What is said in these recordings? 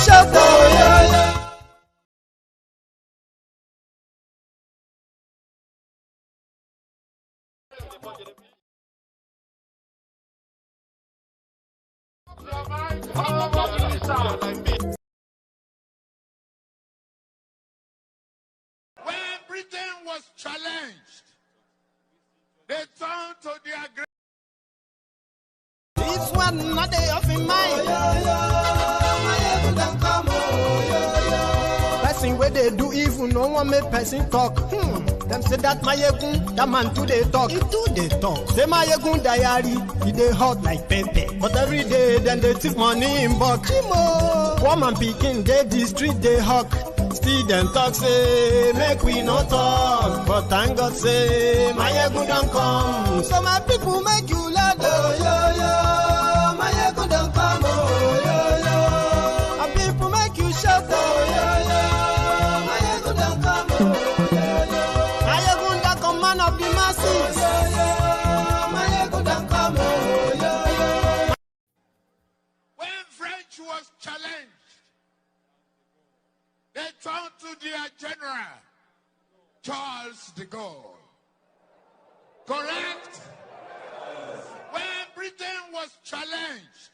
shout, oh yeah, yeah. When Britain was challenged, they turned to their great. This one not day off in mind. Person where they do even no one make person talk. Them say that Maiyegun, that man too they talk. He too they talk. Say Maiyegun diary, he they hot like pepper. But every day then they take money in bulk. Woman picking they the street they hawk. Still them talk say make we no talk. But thank God say Maiyegun don't come. So my people make you laugh. Oh yo yo, Maiyegun don't come. Oh yo yo, and people make you shout. Oh yo yo, Maiyegun don't come. Oh yo yo, Maiyegun don't come, man of the masses. Oh yo yo, Maiyegun don't come. Oh yo yo. When French was challenged, they turned to their general, Charles de Gaulle. Correct? When Britain was challenged,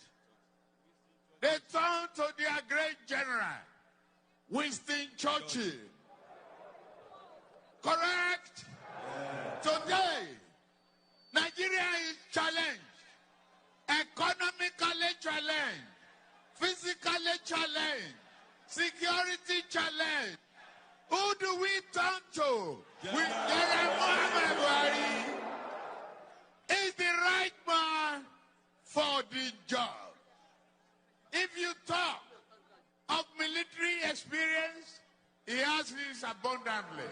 they turned to their great general, Winston Churchill. Correct? Today, Nigeria is challenged, economically challenged, physically challenged, security challenge. Who do we turn to? We Muhammad Buhari is the right man for the job. If you talk of military experience, he has it abundantly.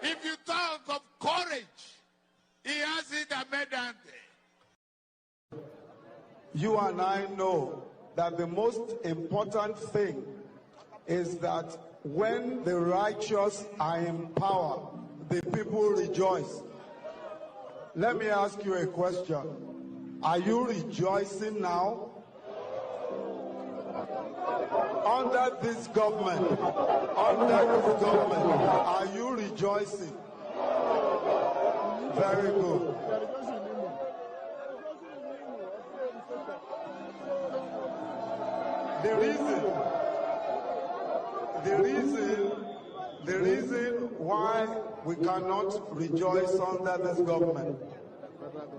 If you talk of courage, he has it abundantly. You and I know that the most important thing is that when the righteous are in power, the people rejoice. Let me ask you a question. Are you rejoicing now? Under this government, are you rejoicing? Very good. The reason why we cannot rejoice under this government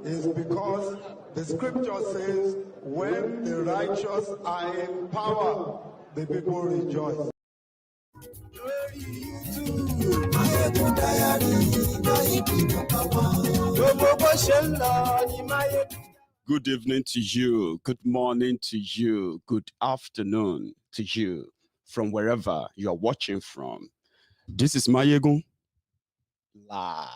is because the scripture says, when the righteous are in power, the people rejoice. Good evening to you, good morning to you, good afternoon to you, from wherever you are watching from. This is Maiyegun live.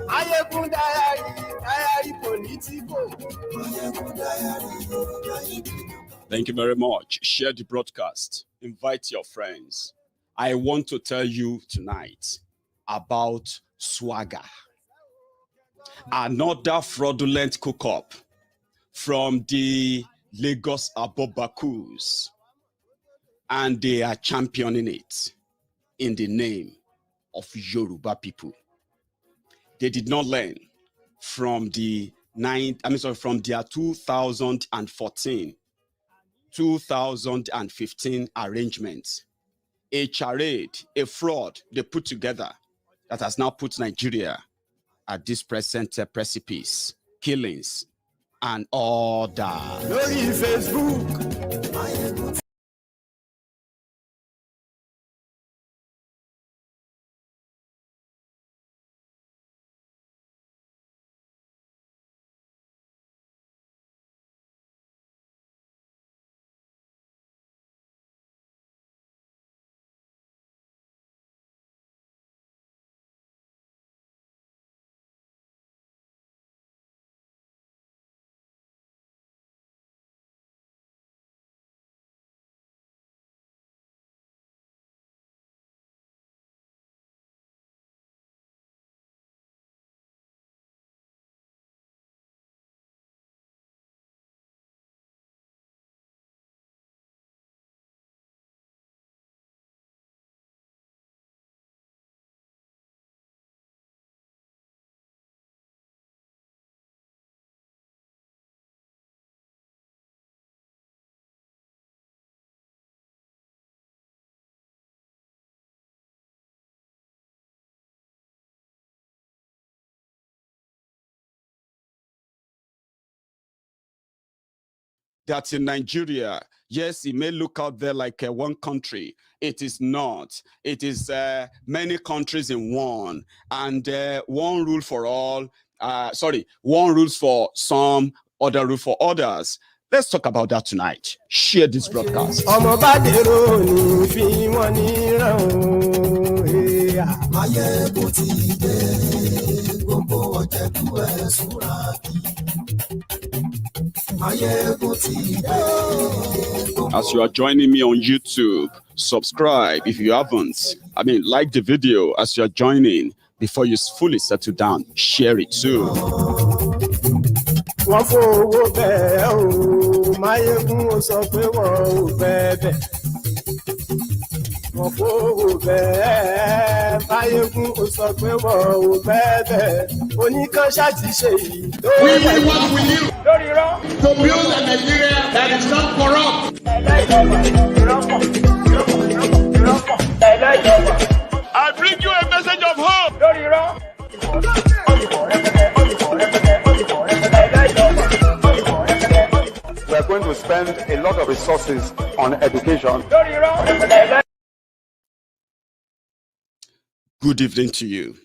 Maiyegun diary, Politico. Thank you very much. Share the broadcast. Invite your friends. I want to tell you tonight about SWAGA. Another fraudulent cook-up from the Lagos Abobakus. And they are championing it in the name of Yoruba people. They did not learn from from their 2014, 2015 arrangements. A charade, a fraud they put together that has now put Nigeria at this present precipice, killings and all that. Facebook. that in Nigeria, yes, it may look out there like one country. It is not. It is many countries in one, and one rule for all. One rules for some, other rule for others. Let's talk about that tonight. Share this broadcast. As you are joining me on YouTube, subscribe if you haven't. Like the video as you are joining. Before you fully settle down, share it too. To build a Nigeria that is not corrupt. I bring you a message of hope. We are going to spend a lot of resources on education. Good evening to you.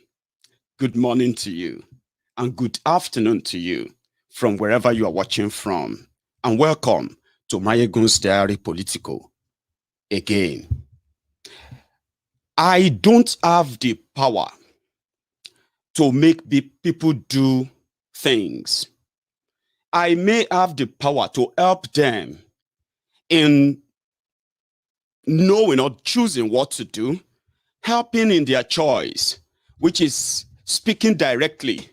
Good morning to you. And good afternoon to you from wherever you are watching from. And welcome to Maiyegun's Diary Politico. Again, I don't have the power to make people do things. I may have the power to help them in knowing or choosing what to do, helping in their choice, which is speaking directly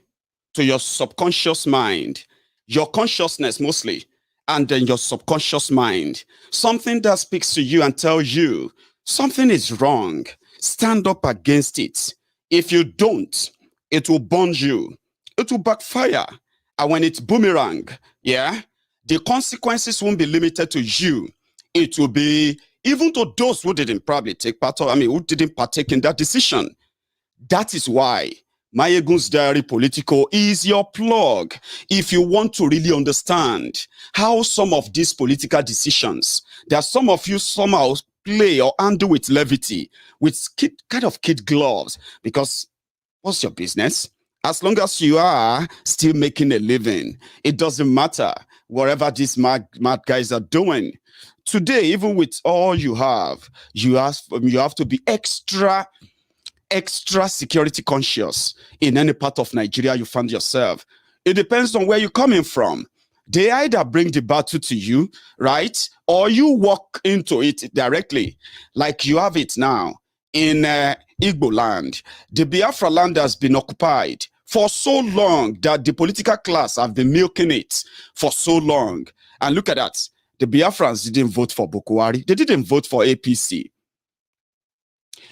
to your subconscious mind, your consciousness mostly, and then your subconscious mind. Something that speaks to you and tells you something is wrong. Stand up against it. If you don't, it will burn you. It will backfire. And when it's boomerang, the consequences won't be limited to you. It will be even to those who didn't probably take part of, who didn't partake in that decision. That is why Maiyegun's Diary Politico is your plug. If you want to really understand how some of these political decisions that some of you somehow play or handle with levity, with kind of kid gloves, because what's your business? As long as you are still making a living, it doesn't matter whatever these mad guys are doing. Today, even with all you have to be extra security conscious in any part of Nigeria you find yourself. It depends on where you're coming from. They either bring the battle to you, right? Or you walk into it directly, like you have it now in Igbo land. The Biafra land has been occupied for so long that the political class have been milking it for so long. And look at that. The Biafrans didn't vote for Buhari. They didn't vote for APC.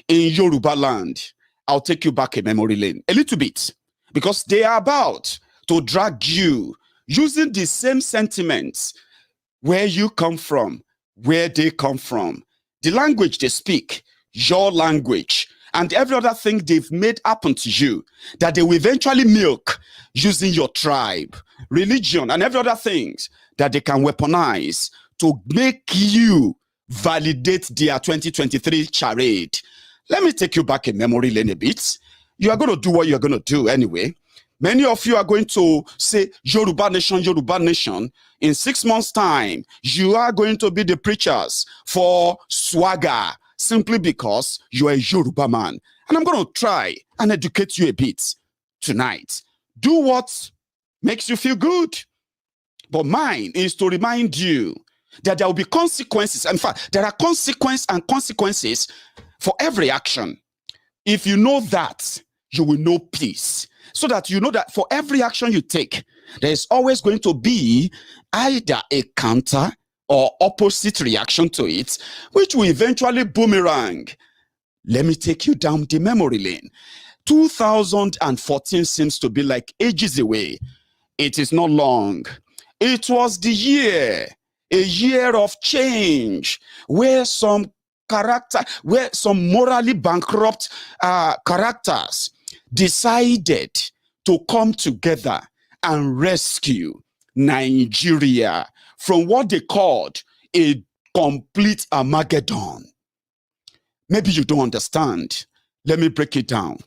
In Yoruba land, I'll take you back a memory lane a little bit, because they are about to drag you using the same sentiments where you come from, where they come from, the language they speak, your language, and every other thing they've made happen to you that they will eventually milk using your tribe, religion, and every other things that they can weaponize to make you validate their 2023 charade. Let me take you back in memory lane a bit. You are going to do what you're going to do anyway. Many of you are going to say, Yoruba nation, Yoruba nation. In 6 months' time, you are going to be the preachers for SWAGA, simply because you are a Yoruba man. And I'm going to try and educate you a bit tonight. Do what makes you feel good. But mine is to remind you that there will be consequences. In fact, there are consequences for every action. If you know that, you will know peace. So that you know that for every action you take, there is always going to be either a counter or opposite reaction to it, which will eventually boomerang. Let me take you down the memory lane. 2014 seems to be like ages away. It is not long. It was the year, a year of change, where some morally bankrupt characters decided to come together and rescue Nigeria from what they called a complete Armageddon. Maybe you don't understand. Let me break it down.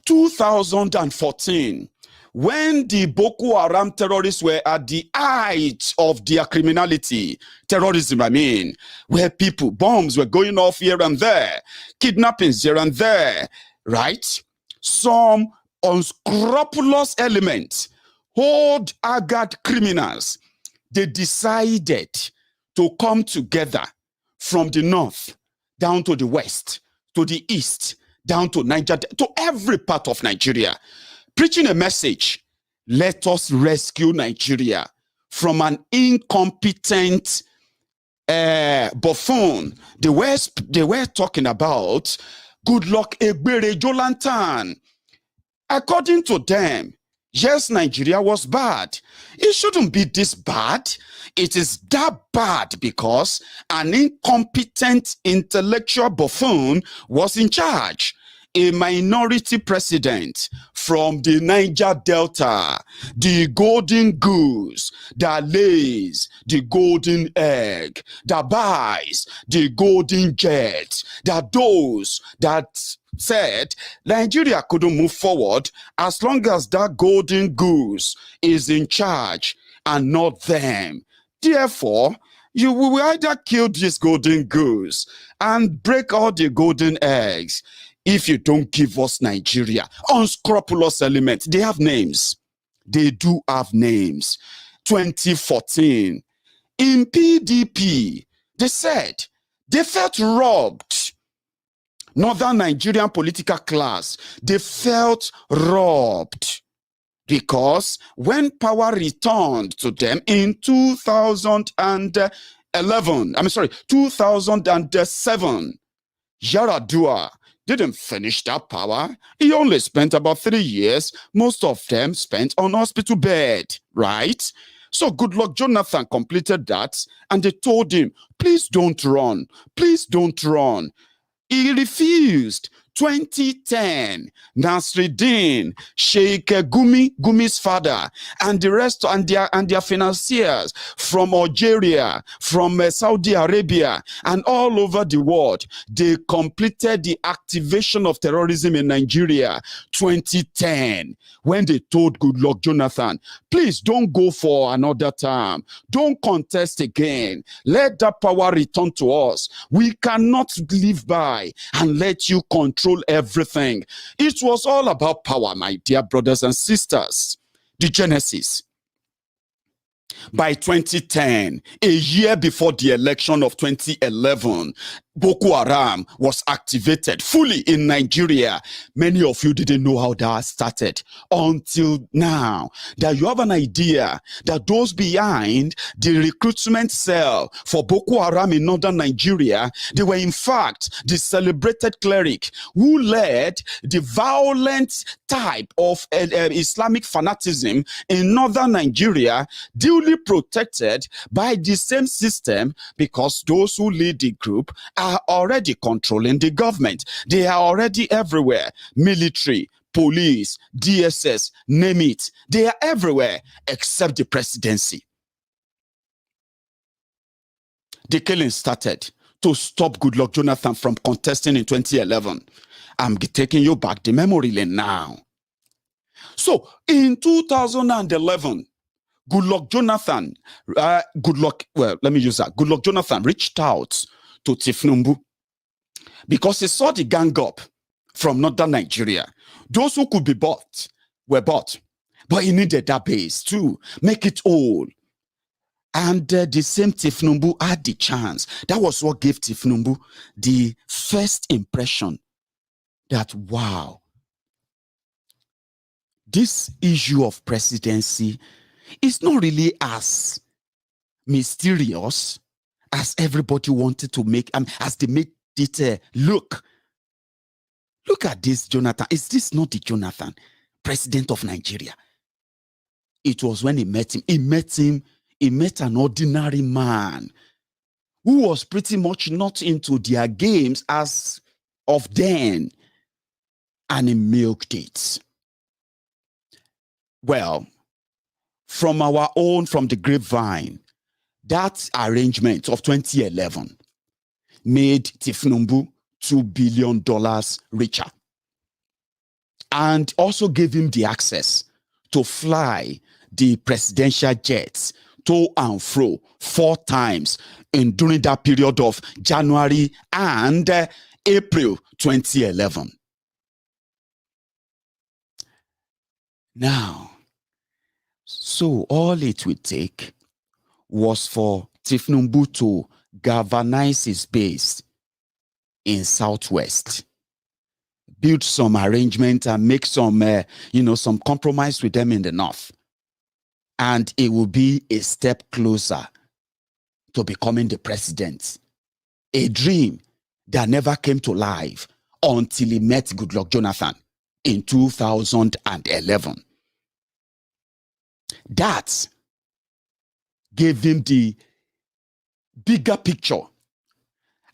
2014, when the Boko Haram terrorists were at the height of their criminality, terrorism, I mean, where bombs were going off here and there, kidnappings here and there, right? Some unscrupulous elements, old-haggard criminals, they decided to come together from the north down to the west, to the east, down to Niger, to every part of Nigeria, preaching a message: let us rescue Nigeria from an incompetent buffoon. They were talking about Goodluck Ebere Jolantan. According to them, yes, Nigeria was bad. It shouldn't be this bad. It is that bad because an incompetent intellectual buffoon was in charge. A minority president from the Niger Delta, the golden goose that lays the golden egg, that buys the golden jet, that those that said Nigeria couldn't move forward as long as that golden goose is in charge and not them. Therefore, you will either kill this golden goose and break all the golden eggs if you don't give us Nigeria. Unscrupulous elements, they have names. They do have names. 2014, in PDP, they said they felt robbed. Northern Nigerian political class, they felt robbed because when power returned to them in 2007, Yaradua didn't finish that power. He only spent about 3 years. Most of them spent on hospital bed, right? So Goodluck Jonathan completed that, and they told him, please don't run. Please don't run. He refused. 2010, Nasreddin, Sheikh Gumi's father, and the rest, and their financiers from Algeria, from Saudi Arabia, and all over the world, they completed the activation of terrorism in Nigeria. 2010, when they told Goodluck Jonathan, please don't go for another term, don't contest again, let that power return to us. We cannot live by and let you control everything. It was all about power, my dear brothers and sisters. The genesis. By 2010, a year before the election of 2011, Boko Haram was activated fully in Nigeria. Many of you didn't know how that started until now. That you have an idea that those behind the recruitment cell for Boko Haram in northern Nigeria, they were in fact the celebrated cleric who led the violent type of Islamic fanaticism in northern Nigeria, duly protected by the same system, because those who lead the group are already controlling the government. They are already everywhere. Military, police, DSS, name it. They are everywhere except the presidency. The killing started to stop Goodluck Jonathan from contesting in 2011. I'm taking you back the memory lane now. So in 2011, Goodluck Jonathan, Goodluck Jonathan reached out to Thiefnubu because he saw the gang up from northern Nigeria. Those who could be bought were bought, but he needed that base to make it whole. And the same Thiefnubu had the chance. That was what gave Thiefnubu the first impression that, wow, this issue of presidency is not really as mysterious as everybody wanted to make, as they made it look. Look at this, Jonathan. Is this not the Jonathan, president of Nigeria? It was when he met him. He met an ordinary man who was pretty much not into their games as of then, and he milked it. Well, from the grapevine, That arrangement of 2011 made Thiefnubu $2 billion richer and also gave him the access to fly the presidential jets to and fro 4 times during that period of January and April 2011. Now, so all it would take was for Thiefnubu to galvanize his base in Southwest, build some arrangement and make some, some compromise with them in the North. And it will be a step closer to becoming the president. A dream that never came to life until he met Goodluck Jonathan in 2011. That gave him the bigger picture.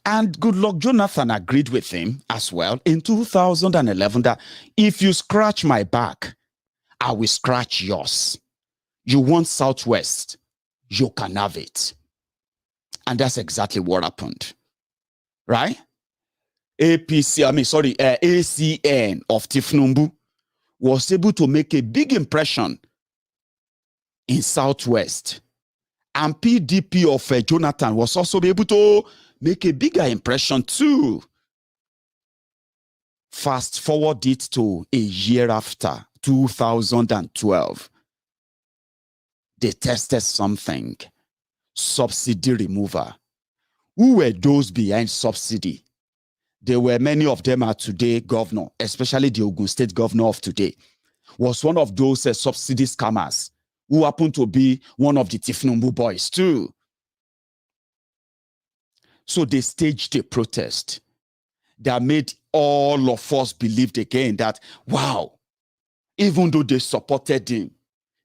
And Goodluck Jonathan agreed with him as well in 2011 that if you scratch my back, I will scratch yours. You want Southwest, you can have it. And that's exactly what happened. Right? ACN of Thiefnubu was able to make a big impression in Southwest. And PDP of Jonathan was also able to make a bigger impression too. Fast forward it to a year after, 2012. They tested something, subsidy remover. Who were those behind subsidy? There were many of them are today governor, especially the Ogun State governor of today, was one of those subsidy scammers who happened to be one of the Thiefnubu boys too. So they staged a protest that made all of us believe again that, wow, even though they supported him,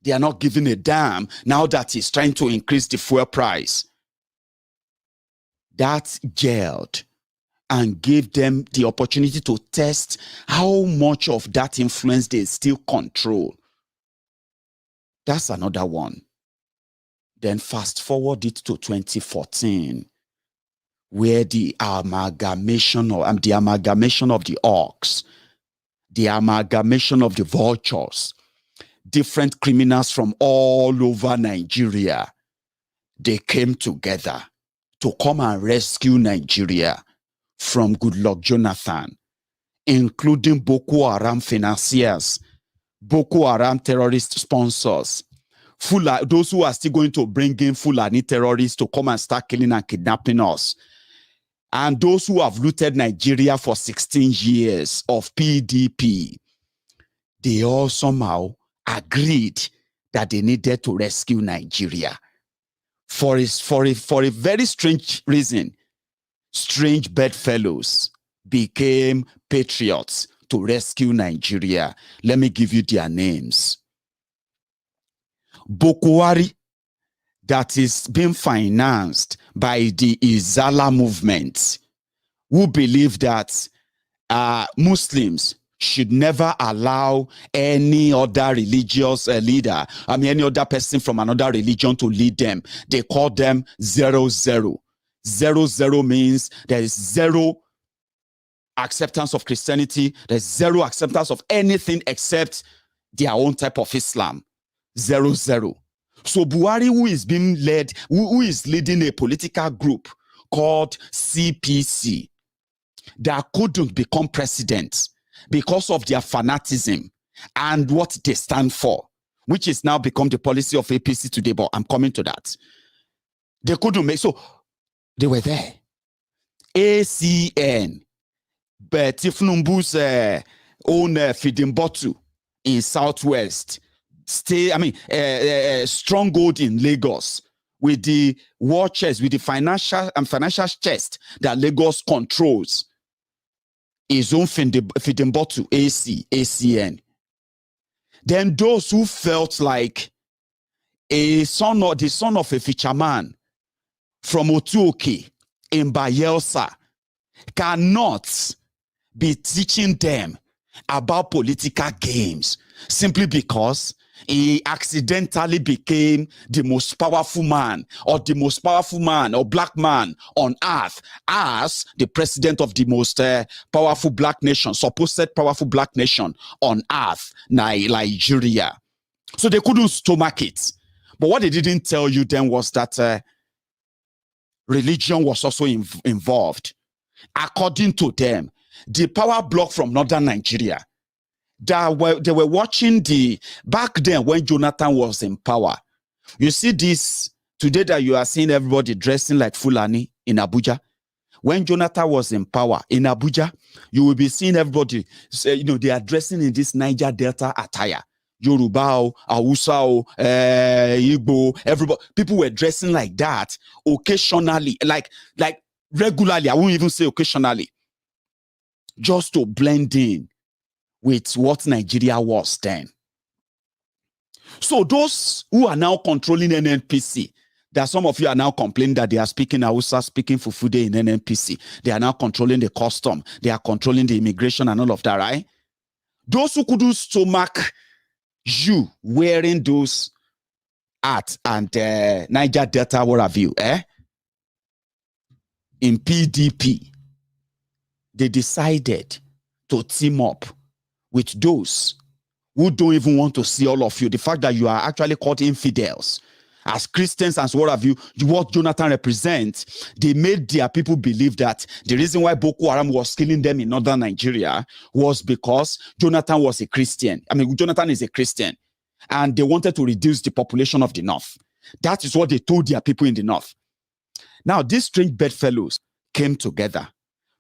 they are not giving a damn now that he's trying to increase the fuel price. That gelled and gave them the opportunity to test how much of that influence they still control. That's another one. Then fast forward it to 2014, where the amalgamation of the orcs, the amalgamation of the vultures, different criminals from all over Nigeria, they came together to come and rescue Nigeria from Goodluck Jonathan, including Boko Haram financiers, Boko Haram terrorist sponsors, those who are still going to bring in Fulani terrorists to come and start killing and kidnapping us, and those who have looted Nigeria for 16 years of PDP. They all somehow agreed that they needed to rescue Nigeria. For a very strange reason, strange bedfellows became patriots to rescue Nigeria. Let me give you their names. Buhari, that is being financed by the Izala movement, who believe that Muslims should never allow any other religious leader, any other person from another religion to lead them. They call them 00. 00 means there is zero acceptance of Christianity, there's zero acceptance of anything except their own type of Islam. 00. So Buhari, who is being led, who is leading a political group called CPC, that couldn't become president because of their fanaticism and what they stand for, which is now become the policy of APC today, but I'm coming to that. They couldn't make, so they were there. ACN, but Thiefnubu's own feeding bottle in Southwest, stronghold in Lagos, with the war chest, with the financial chest that Lagos controls, his own feeding bottle, ACN. Then those who felt like the son of a fisherman from Otuoke in Bayelsa cannot be teaching them about political games simply because he accidentally became the most powerful man or black man on earth as the president of the most powerful black nation, supposed powerful black nation on earth, Nigeria. So they couldn't stomach it. But what they didn't tell you then was that religion was also involved. According to them, the power bloc from northern Nigeria, they were watching back then when Jonathan was in power. You see this today that you are seeing everybody dressing like Fulani in Abuja. When Jonathan was in power in Abuja, you will be seeing everybody, they are dressing in this Niger Delta attire. Yoruba, Hausa, Igbo, everybody. People were dressing like that occasionally, like regularly. I won't even say occasionally, just to blend in with what Nigeria was then. So those who are now controlling NNPC, there are some of you are now complaining that they are speaking Hausa, speaking Fufude in NNPC. They are now controlling the custom. They are controlling the immigration and all of that, right? Those who couldn't stomach you wearing those hats and Niger Delta, what have you, in PDP, they decided to team up with those who don't even want to see all of you. The fact that you are actually called infidels as Christians and so what have you, what Jonathan represents, they made their people believe that the reason why Boko Haram was killing them in northern Nigeria was because Jonathan was a Christian. I mean, Jonathan is a Christian, and they wanted to reduce the population of the north. That is what they told their people in the north. Now, these strange bedfellows came together.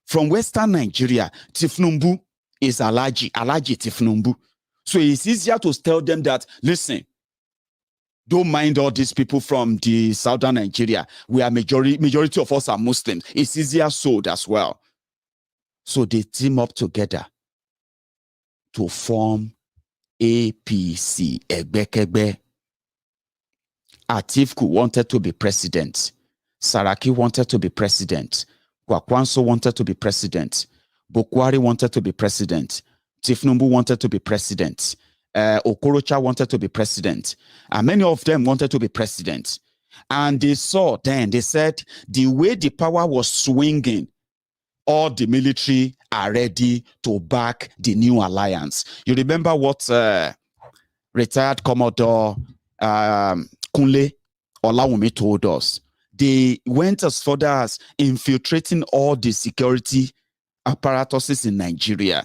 From western Nigeria, Thiefnubu is Alhaji Thiefnubu. So it's easier to tell them that, listen, don't mind all these people from the southern Nigeria. We are majority of us are Muslims. It's easier sold as well. So they team up together to form APC, Egbekegbe. Atiku wanted to be president. Saraki wanted to be president. Kwakwanso wanted to be president. Buhari wanted to be president. Thiefnubu wanted to be president. Okorocha wanted to be president. And many of them wanted to be president. And they saw then, they said, the way the power was swinging, all the military are ready to back the new alliance. You remember what retired Commodore Kunle Olawumi told us? They went as far as infiltrating all the security apparatuses in Nigeria.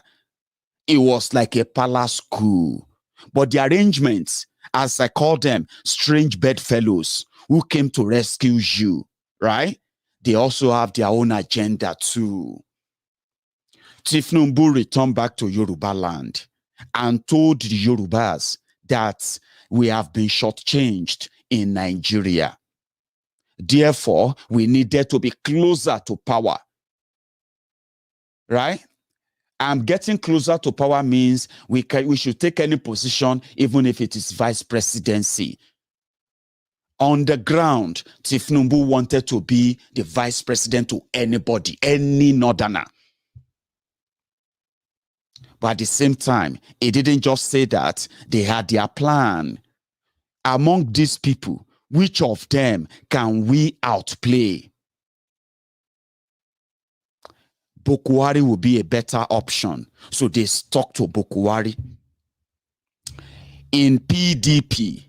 It was like a palace coup. But the arrangements, as I call them, strange bedfellows who came to rescue you, right? They also have their own agenda too. Thiefnubu returned back to Yoruba land and told the Yorubas that we have been shortchanged in Nigeria. Therefore, we needed to be closer to power, right? And getting closer to power means we should take any position, even if it is vice presidency. On the ground, Thiefnubu wanted to be the vice president to anybody, any northerner. But at the same time, it didn't just say that. They had their plan. Among these people, which of them can we outplay? Buhari will be a better option. So they stuck to Buhari. In PDP,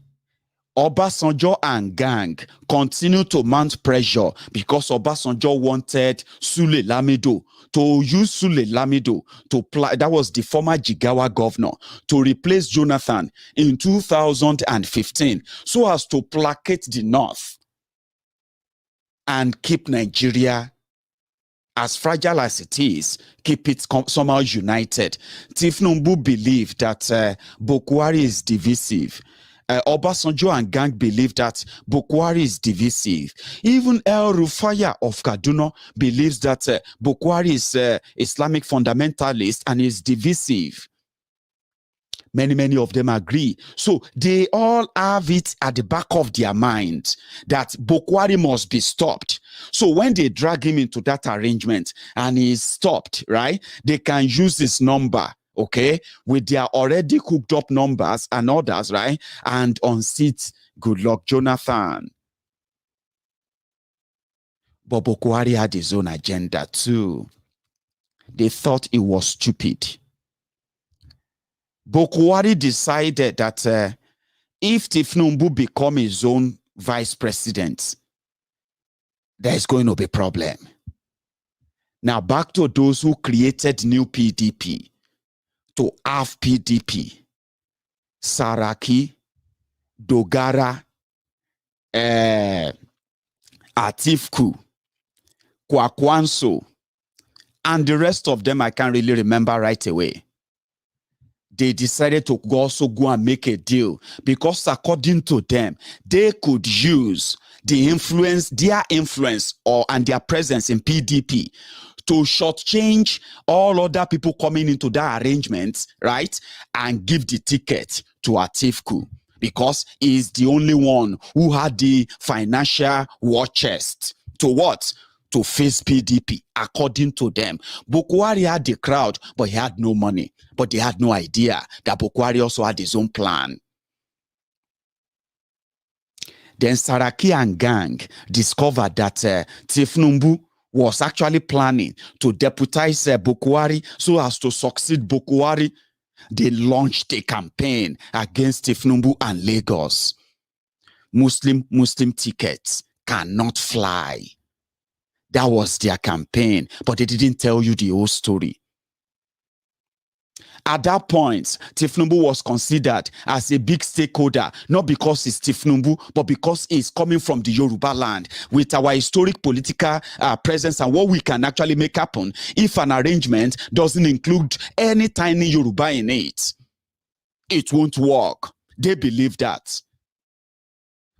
Obasanjo and gang continued to mount pressure because Obasanjo wanted Sule Lamido to use Sule Lamido to that was the former Jigawa governor, to replace Jonathan in 2015 so as to placate the North and keep Nigeria, as fragile as it is, keep it somehow united. Thiefnubu believed that Buhari is divisive. Obasanjo and gang believe that Buhari is divisive. Even El Rufaya of Kaduna believes that Buhari is Islamic fundamentalist and is divisive. Many of them agree. So they all have it at the back of their mind that Buhari must be stopped. So when they drag him into that arrangement and he's stopped, right, they can use his number okay, with their already cooked up numbers and others, right? And on seats, good luck, Jonathan. But Boko Haram had his own agenda too. They thought it was stupid. Boko Haram decided that if Thiefnubu become his own vice president, there's going to be a problem. Now back to those who created new PDP, to have PDP, Saraki, Dogara, Atifku, Kwakwanso, and the rest of them I can't really remember right away. They decided to also go and make a deal because according to them, they could use the influence, their influence and their presence in PDP to shortchange all other people coming into that arrangement, right? And give the ticket to Atifku because he's the only one who had the financial war chest to what? To face PDP, according to them. Boko Haram had the crowd, but he had no money. But they had no idea that Boko Haram also had his own plan. Then Saraki and gang discovered that Thiefnubu was actually planning to deputize Boko Haram so as to succeed Boko Haram. They launched a campaign against Thiefnubu and Lagos. Muslim tickets cannot fly. That was their campaign, but they didn't tell you the whole story. At that point, Thiefnubu was considered as a big stakeholder, not because he's Thiefnubu, but because he's coming from the Yoruba land with our historic political presence and what we can actually make happen if an arrangement doesn't include any tiny Yoruba in it. It won't work. They believe that.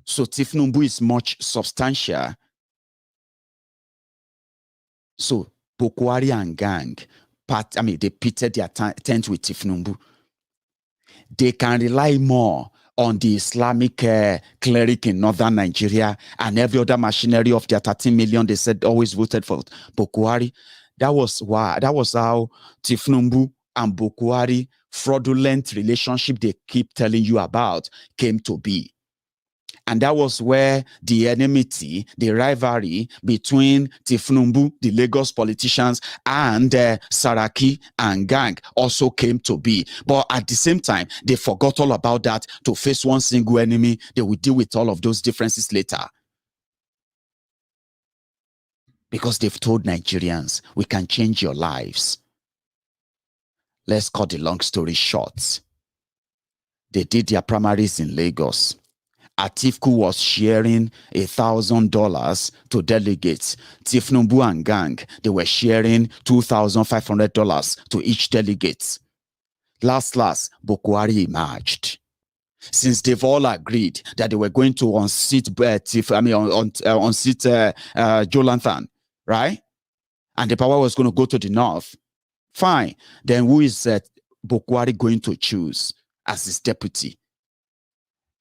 So Thiefnubu is much substantial. So Boko Haram and gang, they pitted their tent with Thiefnubu. They can rely more on the Islamic cleric in northern Nigeria and every other machinery of their 13 million they said always voted for Boko Haram. That was how Thiefnubu and Boko Haram fraudulent relationship they keep telling you about came to be. And that was where the enmity, the rivalry between Thiefnubu, the Lagos politicians, and Saraki and gang also came to be. But at the same time, they forgot all about that to face one single enemy. They will deal with all of those differences later. Because they've told Nigerians, we can change your lives. Let's cut the long story short. They did their primaries in Lagos. Atifku was sharing $1,000 to delegates. Thiefnubu and gang, they were sharing $2,500 to each delegate. Last, Boko Haram emerged. Since they've all agreed that they were going to unseat Jonathan, right? And the power was going to go to the north. Fine. Then who is Boko Haram going to choose as his deputy?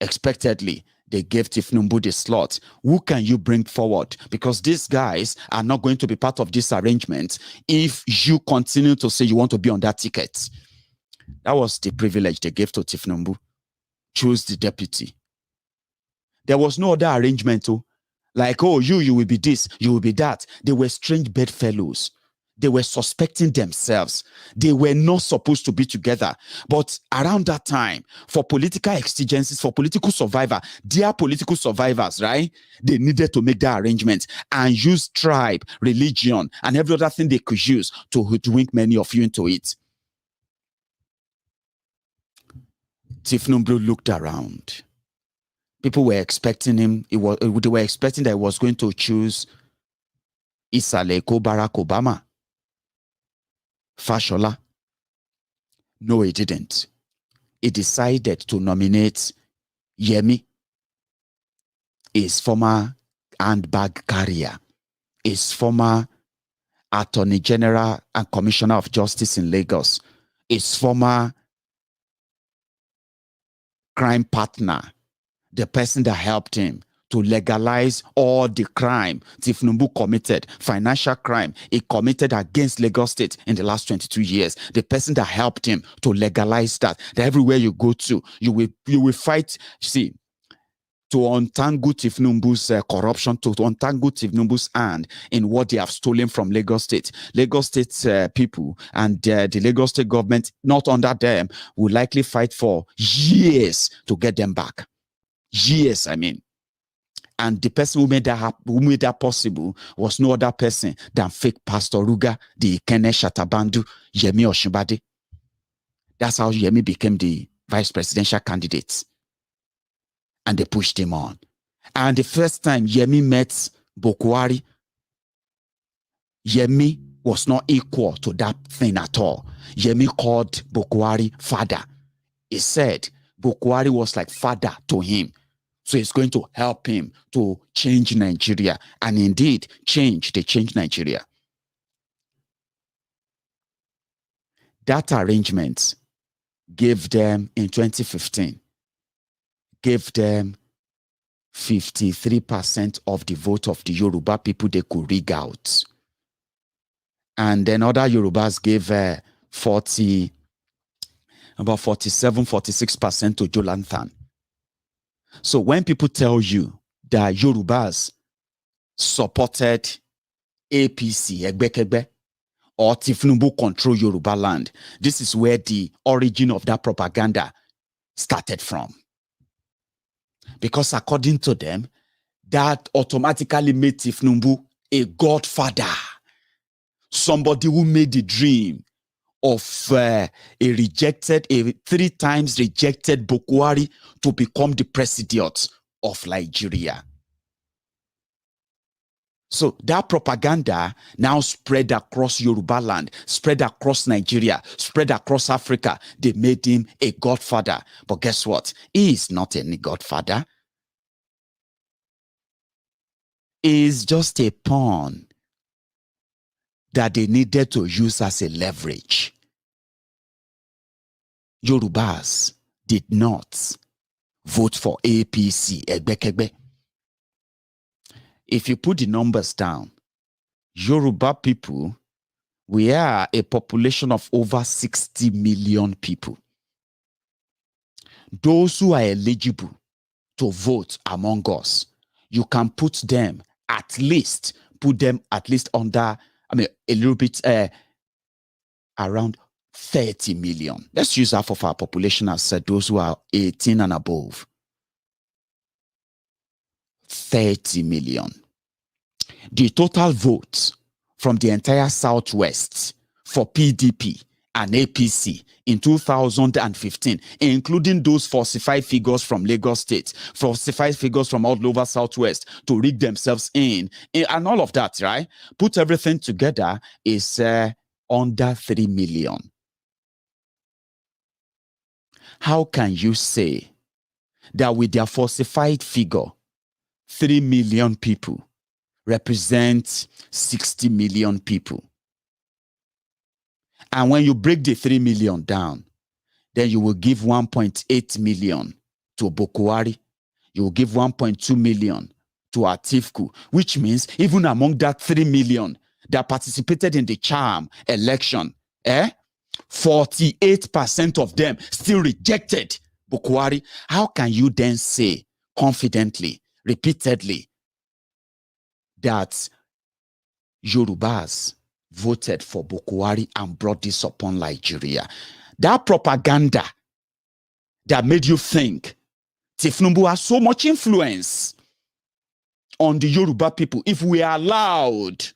Expectedly, they gave Thiefnubu the slot. Who can you bring forward? Because these guys are not going to be part of this arrangement if you continue to say you want to be on that ticket. That was the privilege they gave to Thiefnubu. Choose the deputy. There was no other arrangement. Like, oh, you will be this, you will be that. They were strange bedfellows. They were suspecting themselves. They were not supposed to be together. But around that time, for political exigencies, for political survivor, their political survivors, right? They needed to make that arrangement and use tribe, religion, and every other thing they could use to hoodwink many of you into it. Thiefnubu looked around. People were expecting him. They were expecting that he was going to choose Isaleko Barack Obama. Fashola. No, he didn't. He decided to nominate Yemi, his former handbag carrier, his former Attorney General and Commissioner of Justice in Lagos, his former crime partner, the person that helped him to legalize all the crime Thiefnubu committed, financial crime he committed against Lagos State in the last 22 years. The person that helped him to legalize that everywhere you go to, you will fight. See, to untangle Thiefnubu's corruption, to untangle Thiefnubu's hand in what they have stolen from Lagos State. Lagos State people and the Lagos State government, not under them, will likely fight for years to get them back. Years, I mean. And the person who made that possible was no other person than fake Pastor Ruga, the Ikene Shatabandu, Yemi Oshibade. That's how Yemi became the vice presidential candidate. And they pushed him on. And the first time Yemi met Buhari, Yemi was not equal to that thing at all. Yemi called Buhari father. He said Buhari was like father to him. So it's going to help him to change Nigeria. And indeed, they changed Nigeria. That arrangement gave them, in 2015, gave them 53% of the vote of the Yoruba people they could rig out. And then other Yorubas gave about 46% to Jolanthan. So when people tell you that Yorubas supported APC, Egbekegbe, or Thiefnubu control Yoruba land, this is where the origin of that propaganda started from. Because according to them, that automatically made Thiefnubu a godfather. Somebody who made the dream of a 3 times rejected Buhari to become the president of Nigeria. So that propaganda now spread across Yoruba land, spread across Nigeria, spread across Africa. They made him a godfather. But guess what? He is not any godfather. He is just a pawn that they needed to use as a leverage. Yorubas did not vote for APC, Egbekegbe. If you put the numbers down, Yoruba people, we are a population of over 60 million people. Those who are eligible to vote among us, you can put them at least under, a little bit around 30 million. Let's use half of our population as those who are 18 and above. 30 million. The total votes from the entire Southwest for PDP and APC in 2015, including those falsified figures from Lagos State, falsified figures from all over Southwest to rig themselves in and all of that, right? Put everything together is under 3 million. How can you say that with their falsified figure, 3 million people represent 60 million people? And when you break the 3 million down, then you will give 1.8 million to Buhari. You will give 1.2 million to Atiku, which means even among that 3 million that participated in the charm election, 48% of them still rejected Buhari. How can you then say confidently, repeatedly, that Yorubas voted for Buhari and brought this upon Nigeria? That propaganda that made you think Thiefnubu has so much influence on the Yoruba people, if we are allowed,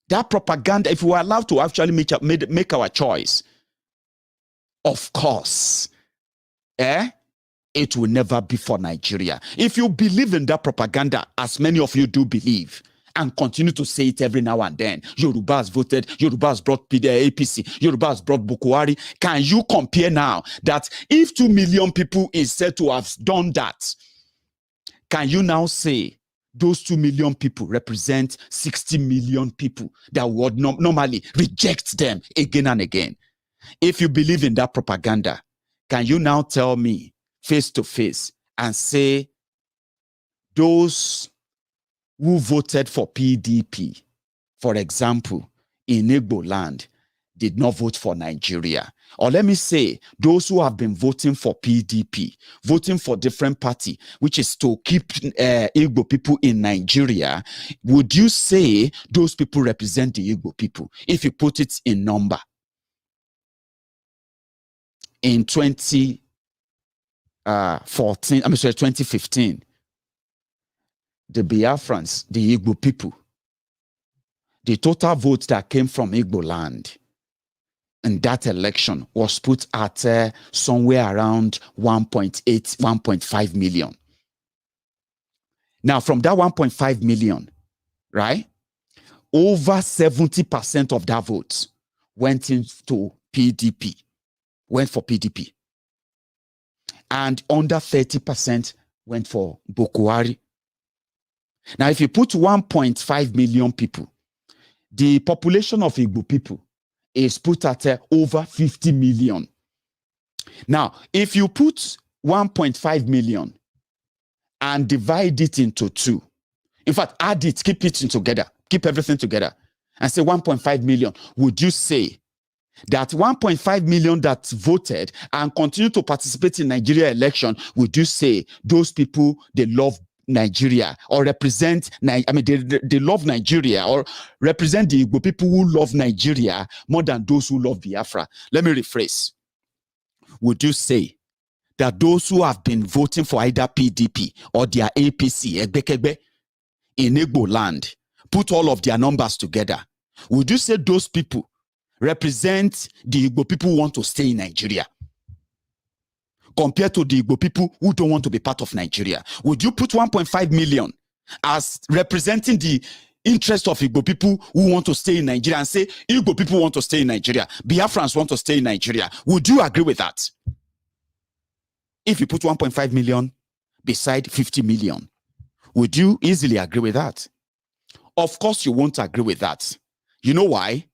that propaganda, if we are allowed to actually make our choice, of course, it will never be for Nigeria. If you believe in that propaganda, as many of you do believe, and continue to say it every now and then, Yorubas voted, Yorubas brought APC, Yorubas brought Buhari. Can you compare now that if 2 million people is said to have done that, can you now say those 2 million people represent 60 million people that would normally reject them again and again? If you believe in that propaganda, can you now tell me face to face and say those who voted for PDP, for example, in Igbo land, did not vote for Nigeria. Or let me say, those who have been voting for PDP, voting for different party, which is to keep Igbo people in Nigeria, would you say those people represent the Igbo people if you put it in number? In 2015, the Biafrans, the Igbo people, the total vote that came from Igbo land in that election was put at somewhere around 1.8, 1.5 million. Now, from that 1.5 million, right, over 70% of that vote went into PDP, went for PDP. And under 30% went for Buhari. Now, if you put 1.5 million people, the population of Igbo people is put at over 50 million. Now, if you put 1.5 million and divide it into two, in fact, add it, keep it together, keep everything together, and say 1.5 million, would you say that 1.5 million that voted and continue to participate in Nigeria election, would you say those people, they love Nigeria or represent, they love Nigeria or represent the Igbo people who love Nigeria more than those who love Biafra? Let me rephrase. Would you say that those who have been voting for either PDP or their APC, Egbekegbe, in Igbo land, put all of their numbers together, would you say those people represent the Igbo people who want to stay in Nigeria compared to the Igbo people who don't want to be part of Nigeria? Would you put 1.5 million as representing the interest of Igbo people who want to stay in Nigeria and say Igbo people want to stay in Nigeria, Biafrans want to stay in Nigeria? Would you agree with that? If you put 1.5 million beside 50 million, would you easily agree with that? Of course you won't agree with that. You know why?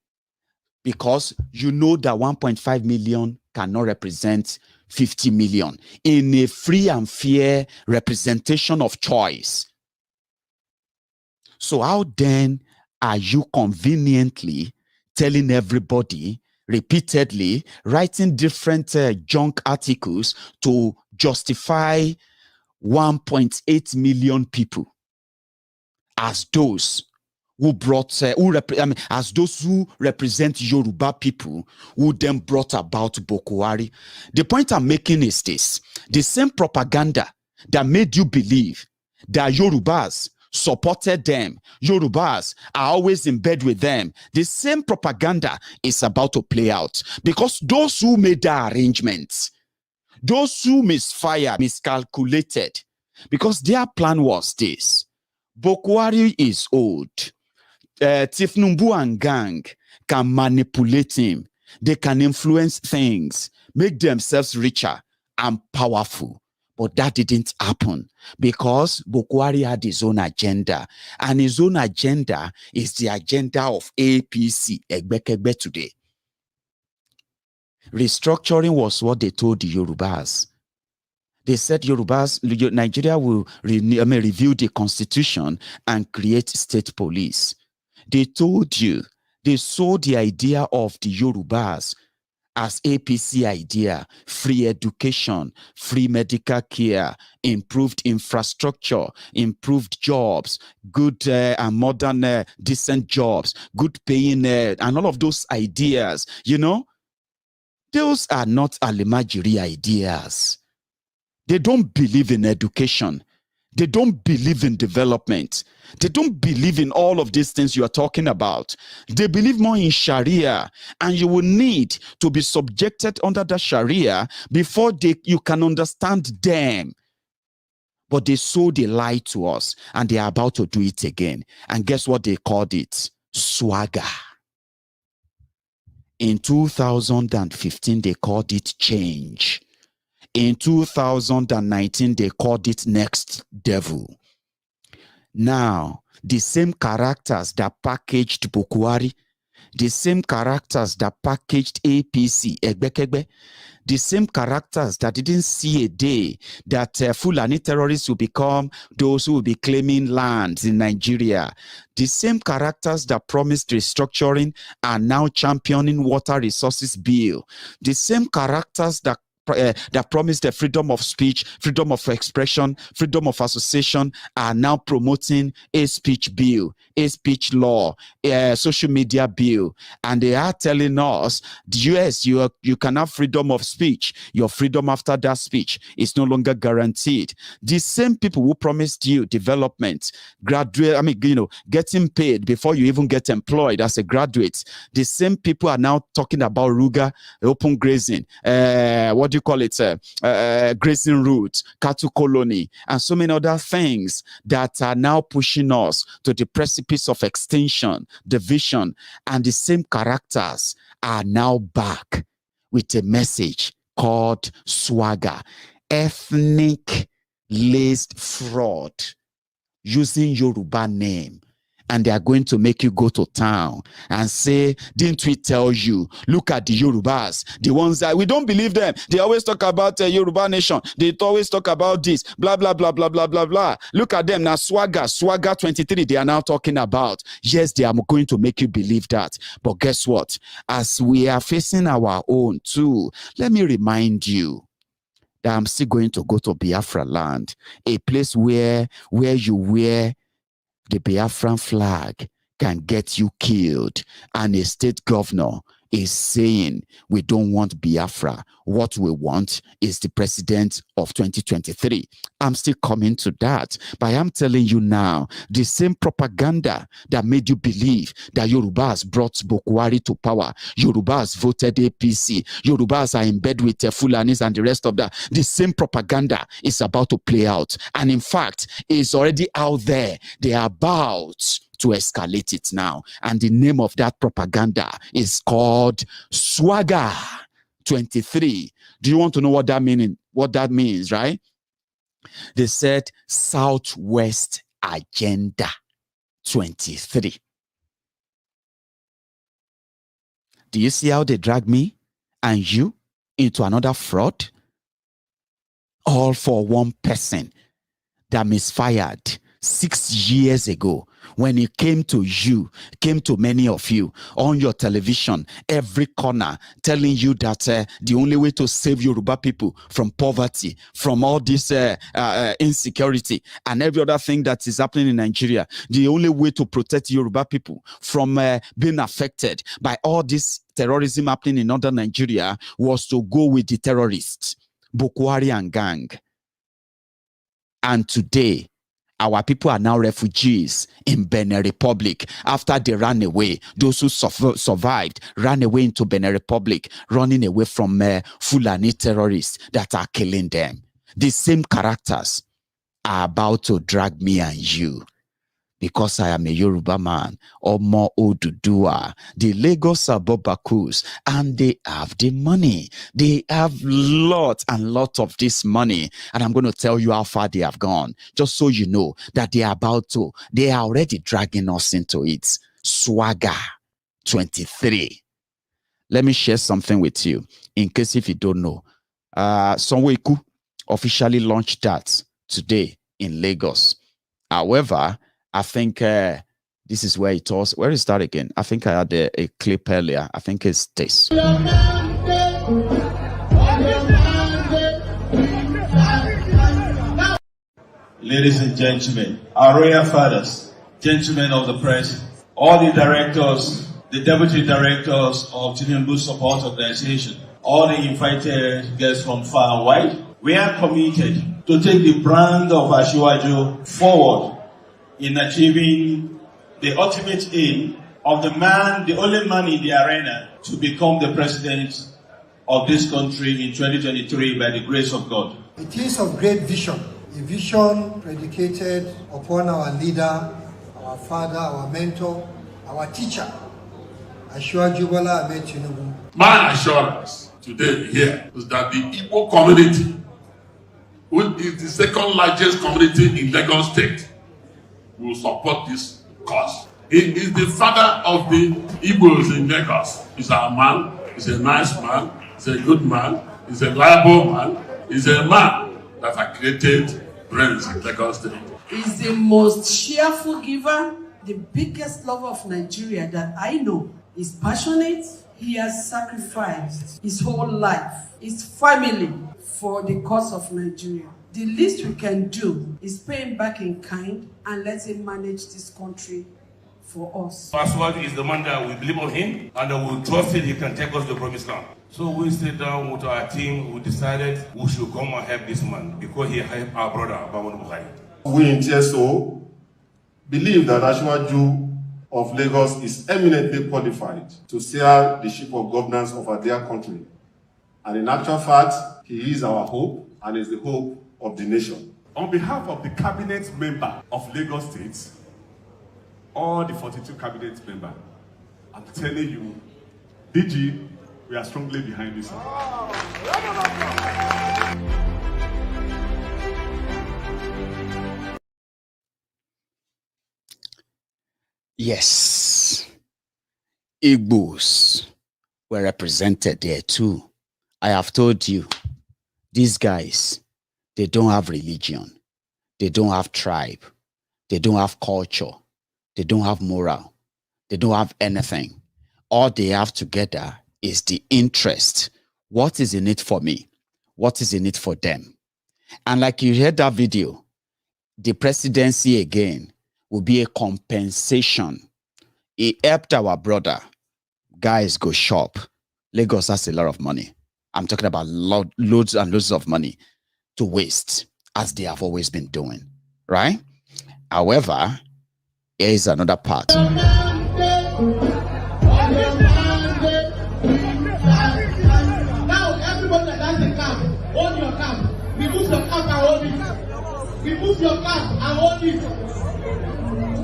Because you know that 1.5 million cannot represent 50 million in a free and fair representation of choice. So how then are you conveniently telling everybody, repeatedly, writing different junk articles to justify 1.8 million people as those who brought, as those who represent Yoruba people who then brought about Buhari? The point I'm making is this: the same propaganda that made you believe that Yorubas supported them, Yorubas are always in bed with them, the same propaganda is about to play out, because those who made the arrangements, those who misfired, miscalculated, because their plan was this: Buhari is old. Thiefnubu and gang can manipulate him. They can influence things, make themselves richer and powerful. But that didn't happen because Buhari had his own agenda. And his own agenda is the agenda of APC, Egbekegbe today. Restructuring was what they told the Yorubas. They said Nigeria will review the constitution and create state police. They told you, they sold the idea of the Yorubas as APC idea: free education, free medical care, improved infrastructure, improved jobs, good and modern, decent jobs, good paying, and all of those ideas. You know, those are not Alimajiri ideas. They don't believe in education. They don't believe in development. They don't believe in all of these things you are talking about. They believe more in Sharia, and you will need to be subjected under the Sharia before you can understand them. But they sold a lie to us, and they are about to do it again. And guess what they called it? SWAGA. In 2015, they called it change. In 2019, they called it next devil. Now, the same characters that packaged Buhari, the same characters that packaged APC, Egbekegbe, the same characters that didn't see a day that Fulani terrorists will become those who will be claiming lands in Nigeria. The same characters that promised restructuring are now championing water resources bill. The same characters that promised the freedom of speech, freedom of expression, freedom of association are now promoting a speech bill, a speech law, a social media bill. And they are telling us, yes, you can have freedom of speech. Your freedom after that speech is no longer guaranteed. The same people who promised you development, getting paid before you even get employed as a graduate, the same people are now talking about Ruga, open grazing, what do you call it, grazing routes, cattle colony, and so many other things that are now pushing us to the precipice of extinction, division, and the same characters are now back with a message called SWAGA, ethnic-laced fraud, using Yoruba name. And they are going to make you go to town and say, didn't we tell you? Look at the Yorubas, the ones that we don't believe them. They always talk about Yoruba nation. They always talk about this, blah, blah, blah, blah, blah, blah, blah. Look at them now, SWAGA 23, they are now talking about. Yes, they are going to make you believe that. But guess what? As we are facing our own too, let me remind you that I'm still going to go to Biafra land, a place where you wear the Biafran flag can get you killed, and a state governor is saying we don't want Biafra. What we want is the president of 2023. I'm still coming to that, but I am telling you now, the same propaganda that made you believe that Yorubas brought Buhari to power, Yorubas voted APC, Yorubas are in bed with Fulanis and the rest of that, the same propaganda is about to play out. And in fact, it's already out there. They are about to escalate it now. And the name of that propaganda is called SWAGA 23. Do you want to know what that means, right? They said Southwest Agenda 23. Do you see how they drag me and you into another fraud? All for one person that misfired 6 years ago, when it came to many of you on your television, every corner, telling you that the only way to save Yoruba people from poverty, from all this insecurity, and every other thing that is happening in Nigeria, the only way to protect Yoruba people from being affected by all this terrorism happening in northern Nigeria was to go with the terrorists, Buhari and gang. And today, our people are now refugees in Benin Republic after they ran away. Those who survived ran away into Benin Republic, running away from Fulani terrorists that are killing them. The same characters are about to drag me and you. Because I am a Yoruba man, Omo Odudua, the Lagos Abobakus, and they have the money. They have lots and lots of this money. And I'm going to tell you how far they have gone, just so you know that they are already dragging us into it. SWAGA 23. Let me share something with you, in case if you don't know. Sonweku officially launched that today in Lagos. However, I think this is where it was. Where is that again? I think I had a clip earlier. I think it's this. Ladies and gentlemen, our royal fathers, gentlemen of the press, all the directors, the deputy directors of Thiefnubu Support Organization, all the invited guests from far and wide, we are committed to take the brand of Asiwaju forward in achieving the ultimate aim of the only man in the arena to become the president of this country in 2023 by the grace of God. It is of great vision, a vision predicated upon our leader, our father, our mentor, our teacher, Asiwaju Bola Ahmed Tinubu. My assurance today here is that the Igbo community, which is the second largest community in Lagos State, will support this cause. He is the father of the Igbos in Lagos. He's our man, he's a nice man, he's a good man, He's a liable man. He's a man that has created brains in Lagos State. He's the most cheerful giver, the biggest lover of Nigeria that I know. He's passionate. He has sacrificed his whole life, his family, for the cause of Nigeria. The least we can do is pay him back in kind and let him manage this country for us. SWAGA is the man that we believe on him and that we trust he can take us to the promised land. So we sat down with our team, we decided we should come and help this man because he helped our brother, Buhari. We in TSO believe that Ashwaju of Lagos is eminently qualified to steer the ship of governance of our dear country. And in actual fact, he is our hope and is the hope of the nation. On behalf of the cabinet member of Lagos State, all the 42 cabinet members, I'm telling you, DG, we are strongly behind this. Yes, Igbos were represented there too. I have told you, these guys, they don't have religion. They don't have tribe. They don't have culture. They don't have moral. They don't have anything. All they have together is the interest. What is in it for me? What is in it for them? And like you heard that video, the presidency again will be a compensation. It helped our brother. Guys, go shop. Lagos has a lot of money. I'm talking about loads and loads of money to waste, as they have always been doing, right? However, here is another part. Now, everybody that has a cap, hold your cap. Remove your cap and hold it. Remove your cap and hold it.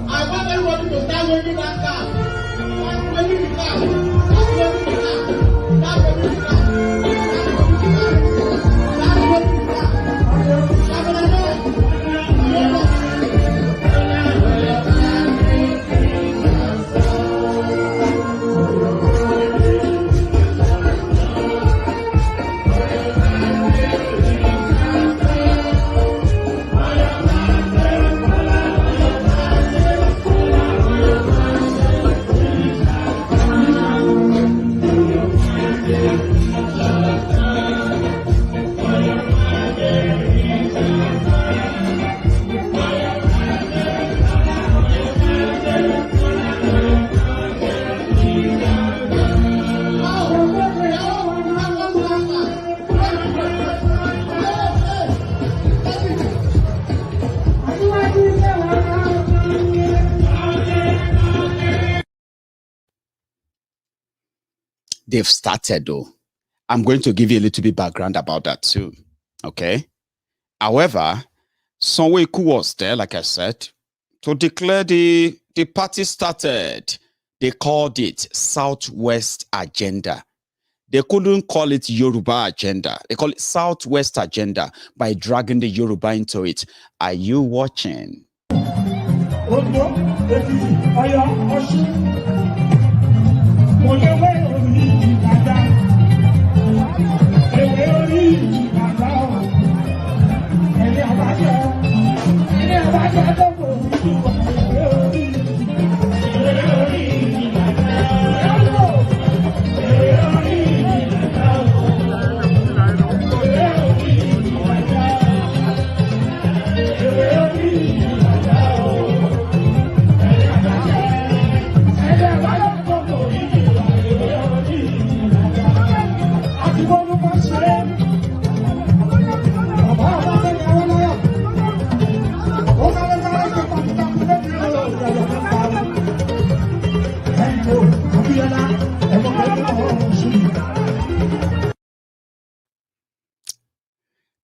I want everybody to start waving that cap. Start waving the cap. Start waving the cap. Start waving the cap. They've started though. I'm going to give you a little bit background about that too. Okay. However, Sonweku was there, like I said, to declare the party started. They called it Southwest Agenda. They couldn't call it Yoruba Agenda. They call it Southwest Agenda by dragging the Yoruba into it. Are you watching?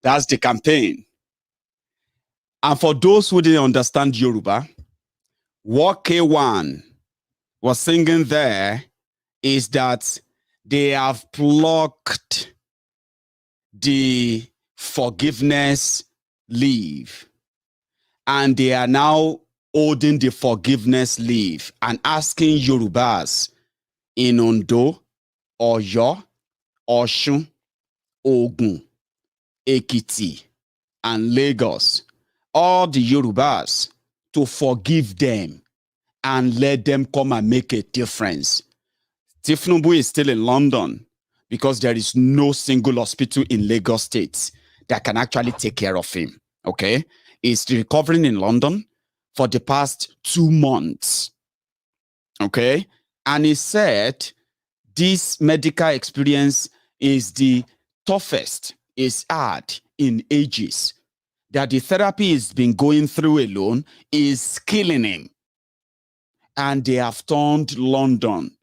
That's the campaign. And for those who didn't understand Yoruba, what K1 was singing there is that they have plucked the forgiveness leave. And they are now holding the forgiveness leave and asking Yorubas in Ondo, Oyo, Oshun, Ogun, Ekiti, and Lagos, all the Yorubas, to forgive them and let them come and make a difference. Thiefnubu is still in London because there is no single hospital in Lagos State that can actually take care of him. Okay? He's recovering in London for the past 2 months. Okay? And he said this medical experience is the toughest it's had in ages. That the therapy he's been going through alone is killing him. And they have turned London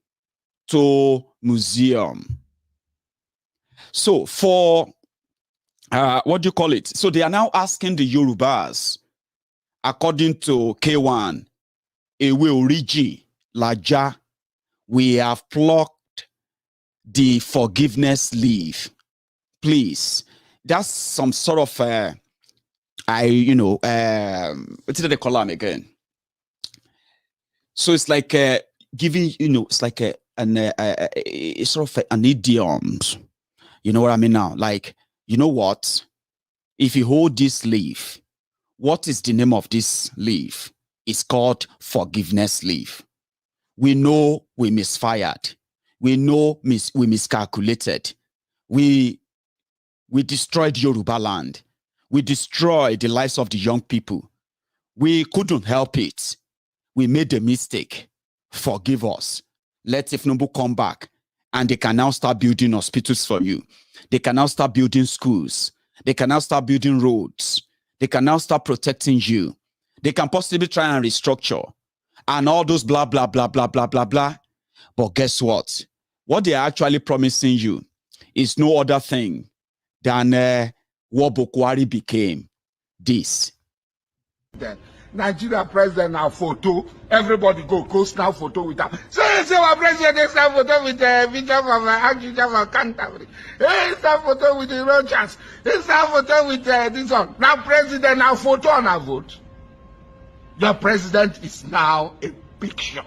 to museum. So for, what do you call it? So they are now asking the Yorubas, according to K1, Ewe Oriji, Laja, we have plucked the forgiveness leaf. Please, that's some sort of, what did they call them again? So it's like giving, it's like it's sort of an idiom. You know what I mean now? Like, you know what? If you hold this leaf, what is the name of this leaf? It's called forgiveness leaf. We know we misfired. We know we miscalculated. We destroyed Yoruba land. We destroyed the lives of the young people. We couldn't help it. We made a mistake. Forgive us. Let Thiefnubu come back. And they can now start building hospitals for you. They can now start building schools. They can now start building roads. They can now start protecting you. They can possibly try and restructure. And all those blah, blah, blah, blah, blah, blah, blah. But guess what? What they are actually promising you is no other thing than what Buhari became. This. Nigeria president now photo. Everybody go snap photo with that. Say our president they snap photo with the video from Archbishop of Canterbury. Hey, snap photo with the Rogers. Hey, snap photo with this one. Now president now photo on a vote. Your president is now a picture.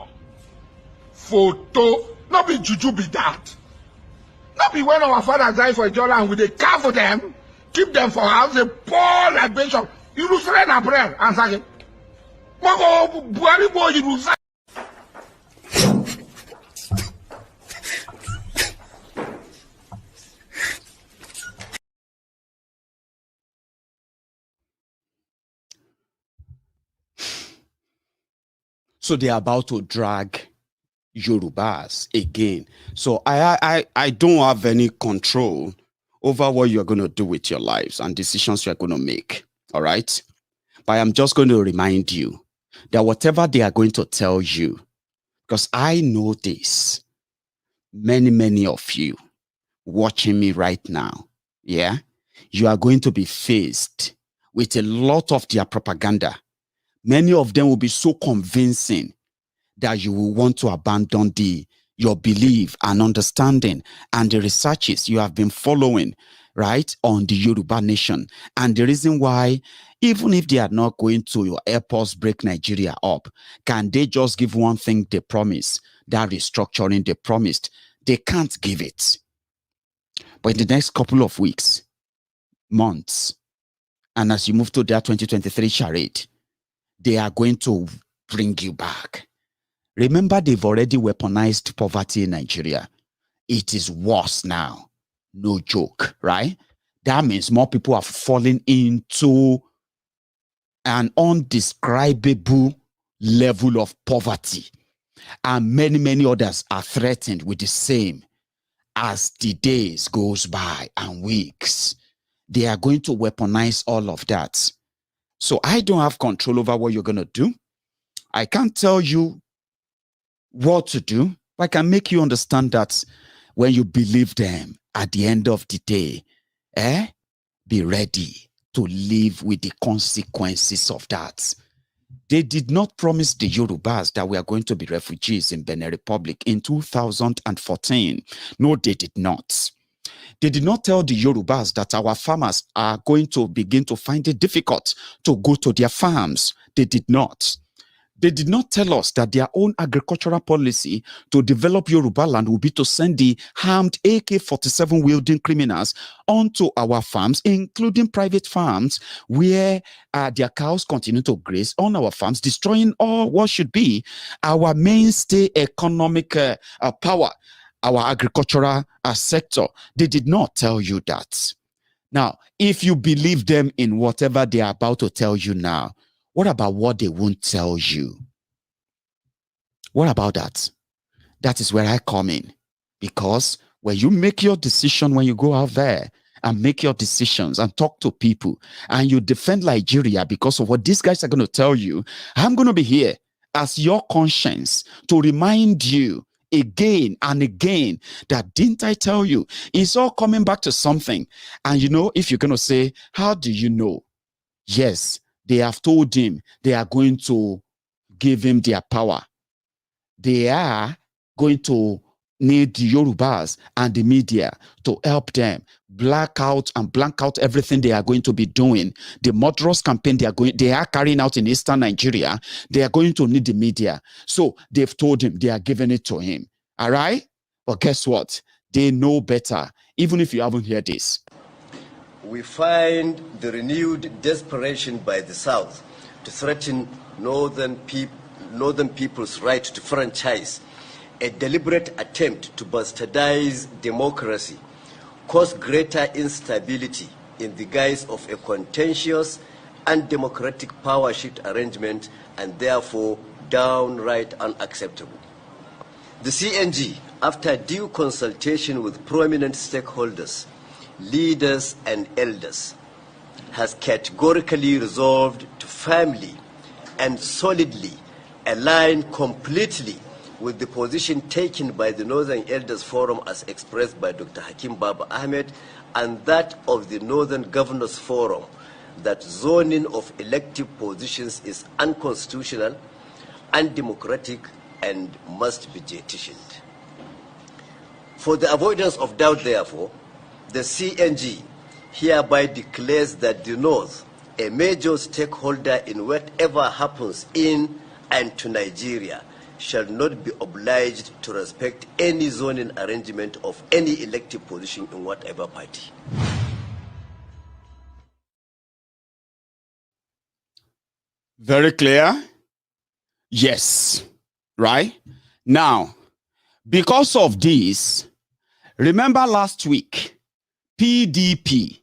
Photo. Not be juju be that. Not be when our fathers die for each other and we they care for them, keep them for house, they pour libation. You lose friend and prayer and say, Buhari boy, you lose. So they are about to drag Yorubas again. So I don't have any control over what you're going to do with your lives and decisions you're going to make. All right? But I'm just going to remind you that whatever they are going to tell you, because I know this, many of you watching me right now, yeah, you are going to be faced with a lot of their propaganda. Many of them will be so convincing that you will want to abandon your belief and understanding and the researches you have been following, right, on the Yoruba nation. And the reason why, even if they are not going to your airports break Nigeria up, can they just give one thing they promise, that restructuring they promised? They can't give it. But in the next couple of weeks, months, and as you move to their 2023 charade, they are going to bring you back. Remember, they've already weaponized poverty in Nigeria. It is worse now. No joke, right? That means more people are falling into an undescribable level of poverty. And many others are threatened with the same as the days goes by and weeks. They are going to weaponize all of that. So I don't have control over what you're going to do. I can't tell you what to do, but I can make you understand that when you believe them at the end of the day, be ready to live with the consequences of that. They did not promise the Yorubas that we are going to be refugees in Benin Republic in 2014. No, they did not. They did not tell the Yorubas that our farmers are going to begin to find it difficult to go to their farms. They did not. They did not tell us that their own agricultural policy to develop Yoruba land will be to send the armed AK-47 wielding criminals onto our farms, including private farms, where their cows continue to graze on our farms, destroying all what should be our mainstay economic power, our agricultural sector. They did not tell you that. Now, if you believe them in whatever they are about to tell you now, what about what they won't tell you? What about that? That is where I come in. Because when you make your decision, when you go out there and make your decisions and talk to people and you defend Nigeria because of what these guys are going to tell you, I'm going to be here as your conscience to remind you again and again that didn't I tell you? It's all coming back to something. And you know, if you're going to say, how do you know? Yes, they have told him they are going to give him their power. They are going to need the Yorubas and the media to help them black out and blank out everything they are going to be doing. The murderous campaign they are carrying out in Eastern Nigeria, they are going to need the media. So they've told him they are giving it to him. All right? But guess what? They know better, even if you haven't heard this. We find the renewed desperation by the South to threaten northern people's right to franchise a deliberate attempt to bastardize democracy, cause greater instability in the guise of a contentious and democratic power shift arrangement, and therefore downright unacceptable. The CNG, after due consultation with prominent stakeholders, leaders and elders, has categorically resolved to firmly and solidly align completely with the position taken by the Northern Elders Forum as expressed by Dr. Hakim Baba Ahmed and that of the Northern Governors Forum, that zoning of elective positions is unconstitutional, undemocratic, and must be petitioned. For the avoidance of doubt, therefore, the CNG hereby declares that the North, a major stakeholder in whatever happens in and to Nigeria, shall not be obliged to respect any zoning arrangement of any elective position in whatever party. Very clear? Yes. Right? Now, because of this, remember last week, PDP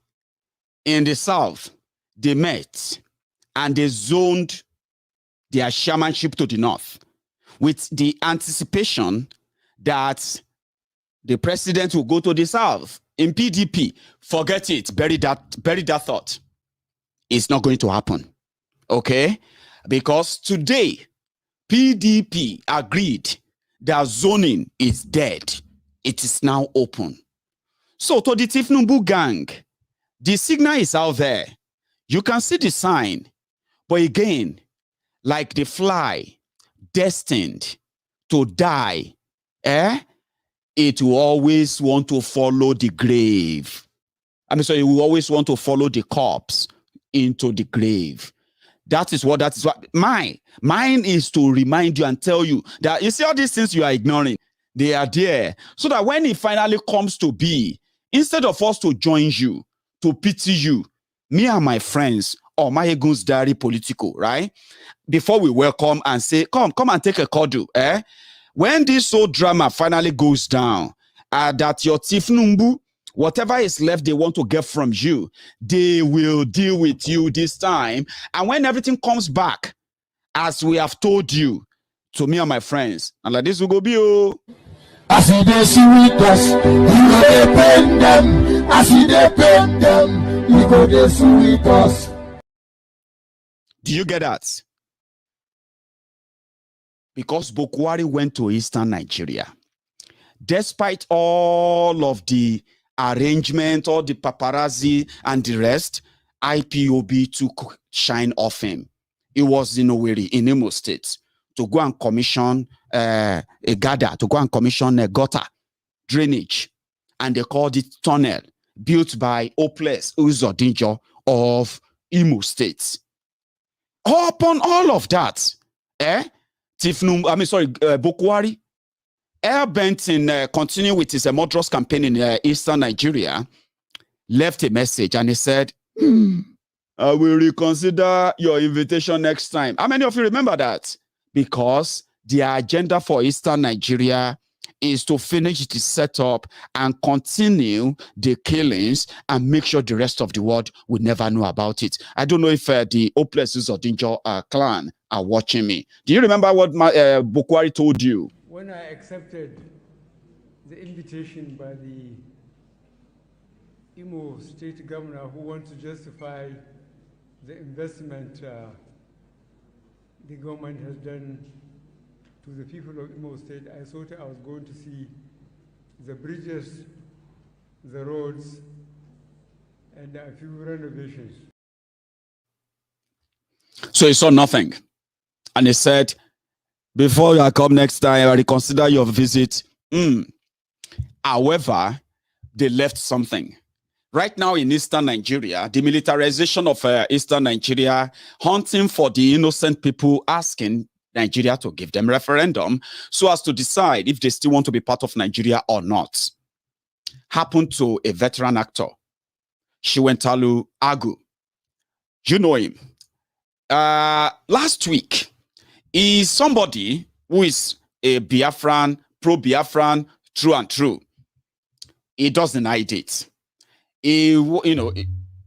in the South, they met and they zoned their chairmanship to the North with the anticipation that the president will go to the South. In PDP, forget it, bury that thought. It's not going to happen, okay? Because today, PDP agreed that zoning is dead. It is now open. So to the Thiefnubu gang, the signal is out there. You can see the sign. But again, like the fly destined to die, it will always want to follow the grave. It will always want to follow the corpse into the grave. That is what mine is to remind you and tell you that you see all these things you are ignoring, they are there. So that when it finally comes to be, instead of us to join you, to pity you, me and my friends, or Maiyegun's diary Politico, right? Before we welcome and say, come and take a cuddle, when this whole drama finally goes down, that your Thiefnubu, whatever is left they want to get from you, they will deal with you this time. And when everything comes back, as we have told you, to me and my friends, and like this will go be, oh. As they see with us, you go depend them. As they depend them, you go see with us. Do you get that? Because Buhari went to Eastern Nigeria, despite all of the arrangement, all the paparazzi and the rest, IPOB took shine off him. He was in Owerri, in Imo State, to go and commission a gutter drainage, and they called it tunnel, built by Hopeless Uzodinjo of Imo State. Upon all of that, Buhari, bent in continuing with his murderous campaign in eastern Nigeria, left a message and he said, I will reconsider your invitation next time. How many of you remember that? Because the agenda for eastern Nigeria is to finish the setup and continue the killings and make sure the rest of the world will never know about it. I don't know if the Oplesses or Dinjo clan are watching me. Do you remember what Buhari told you? When I accepted the invitation by the Imo state governor who wants to justify the investment the government has done to the people of Imo State, I thought I was going to see the bridges, the roads, and a few renovations. So he saw nothing. And he said, before I come next time, I reconsider your visit. However, they left something. Right now in eastern Nigeria, the militarization of eastern Nigeria, hunting for the innocent people, asking Nigeria to give them referendum so as to decide if they still want to be part of Nigeria or not, happened to a veteran actor, Chiwetalu Agu. You know him. Last week, is somebody who is a Biafran, pro-Biafran, true and true. He doesn't hide it. He,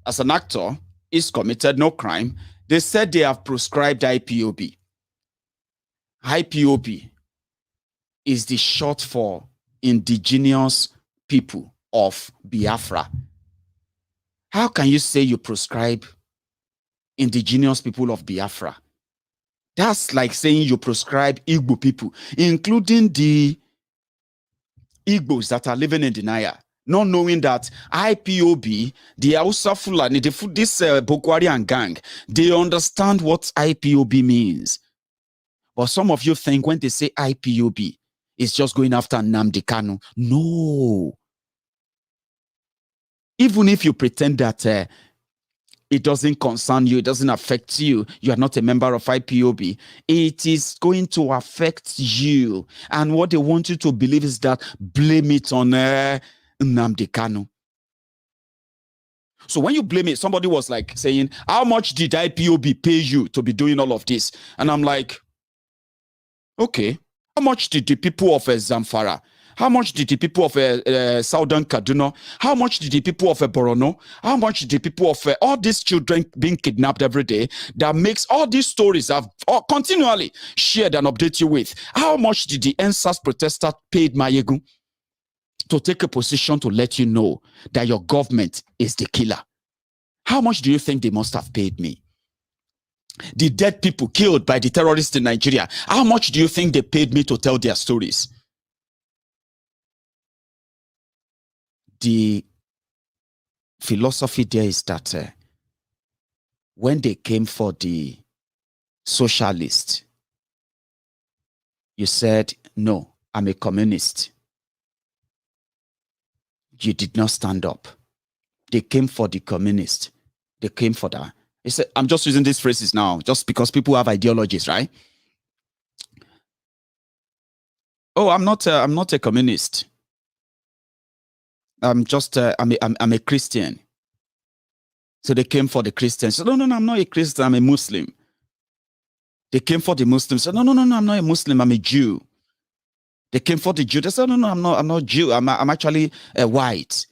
as an actor, he's committed no crime. They said they have proscribed IPOB. IPOB is the short for indigenous people of Biafra. How can you say you proscribe indigenous people of Biafra? That's like saying you proscribe Igbo people, including the Igbos that are living in denial, not knowing that IPOB, the Hausa Fulani, this Buhari gang, they understand what IPOB means. But some of you think when they say IPOB, it's just going after Nnamdi Kanu. No. Even if you pretend that it doesn't concern you, it doesn't affect you, you are not a member of IPOB, it is going to affect you. And what they want you to believe is that blame it on Nnamdi Kanu. So when you blame it, somebody was like saying, how much did IPOB pay you to be doing all of this? And I'm like, okay, how much did the people of Zamfara, how much did the people of Southern Kaduna, how much did the people of Borno, how much did the people of all these children being kidnapped every day that makes all these stories I've continually shared and update you with? How much did the NSAS protester paid Maiyegun to take a position to let you know that your government is the killer? How much do you think they must have paid me? The dead people killed by the terrorists in Nigeria, how much do you think they paid me to tell their stories? The philosophy there is that when they came for the socialist, you said, no, I'm a communist. You did not stand up. They came for the communist. They came for that. He said, I'm just using these phrases now, just because people have ideologies, right? Oh, I'm not a communist. I'm just, I'm a Christian. So they came for the Christians. So, no, I'm not a Christian, I'm a Muslim. They came for the Muslims. So, no, I'm not a Muslim, I'm a Jew. They came for the Jew. They said, no, I'm not Jew. I'm actually white.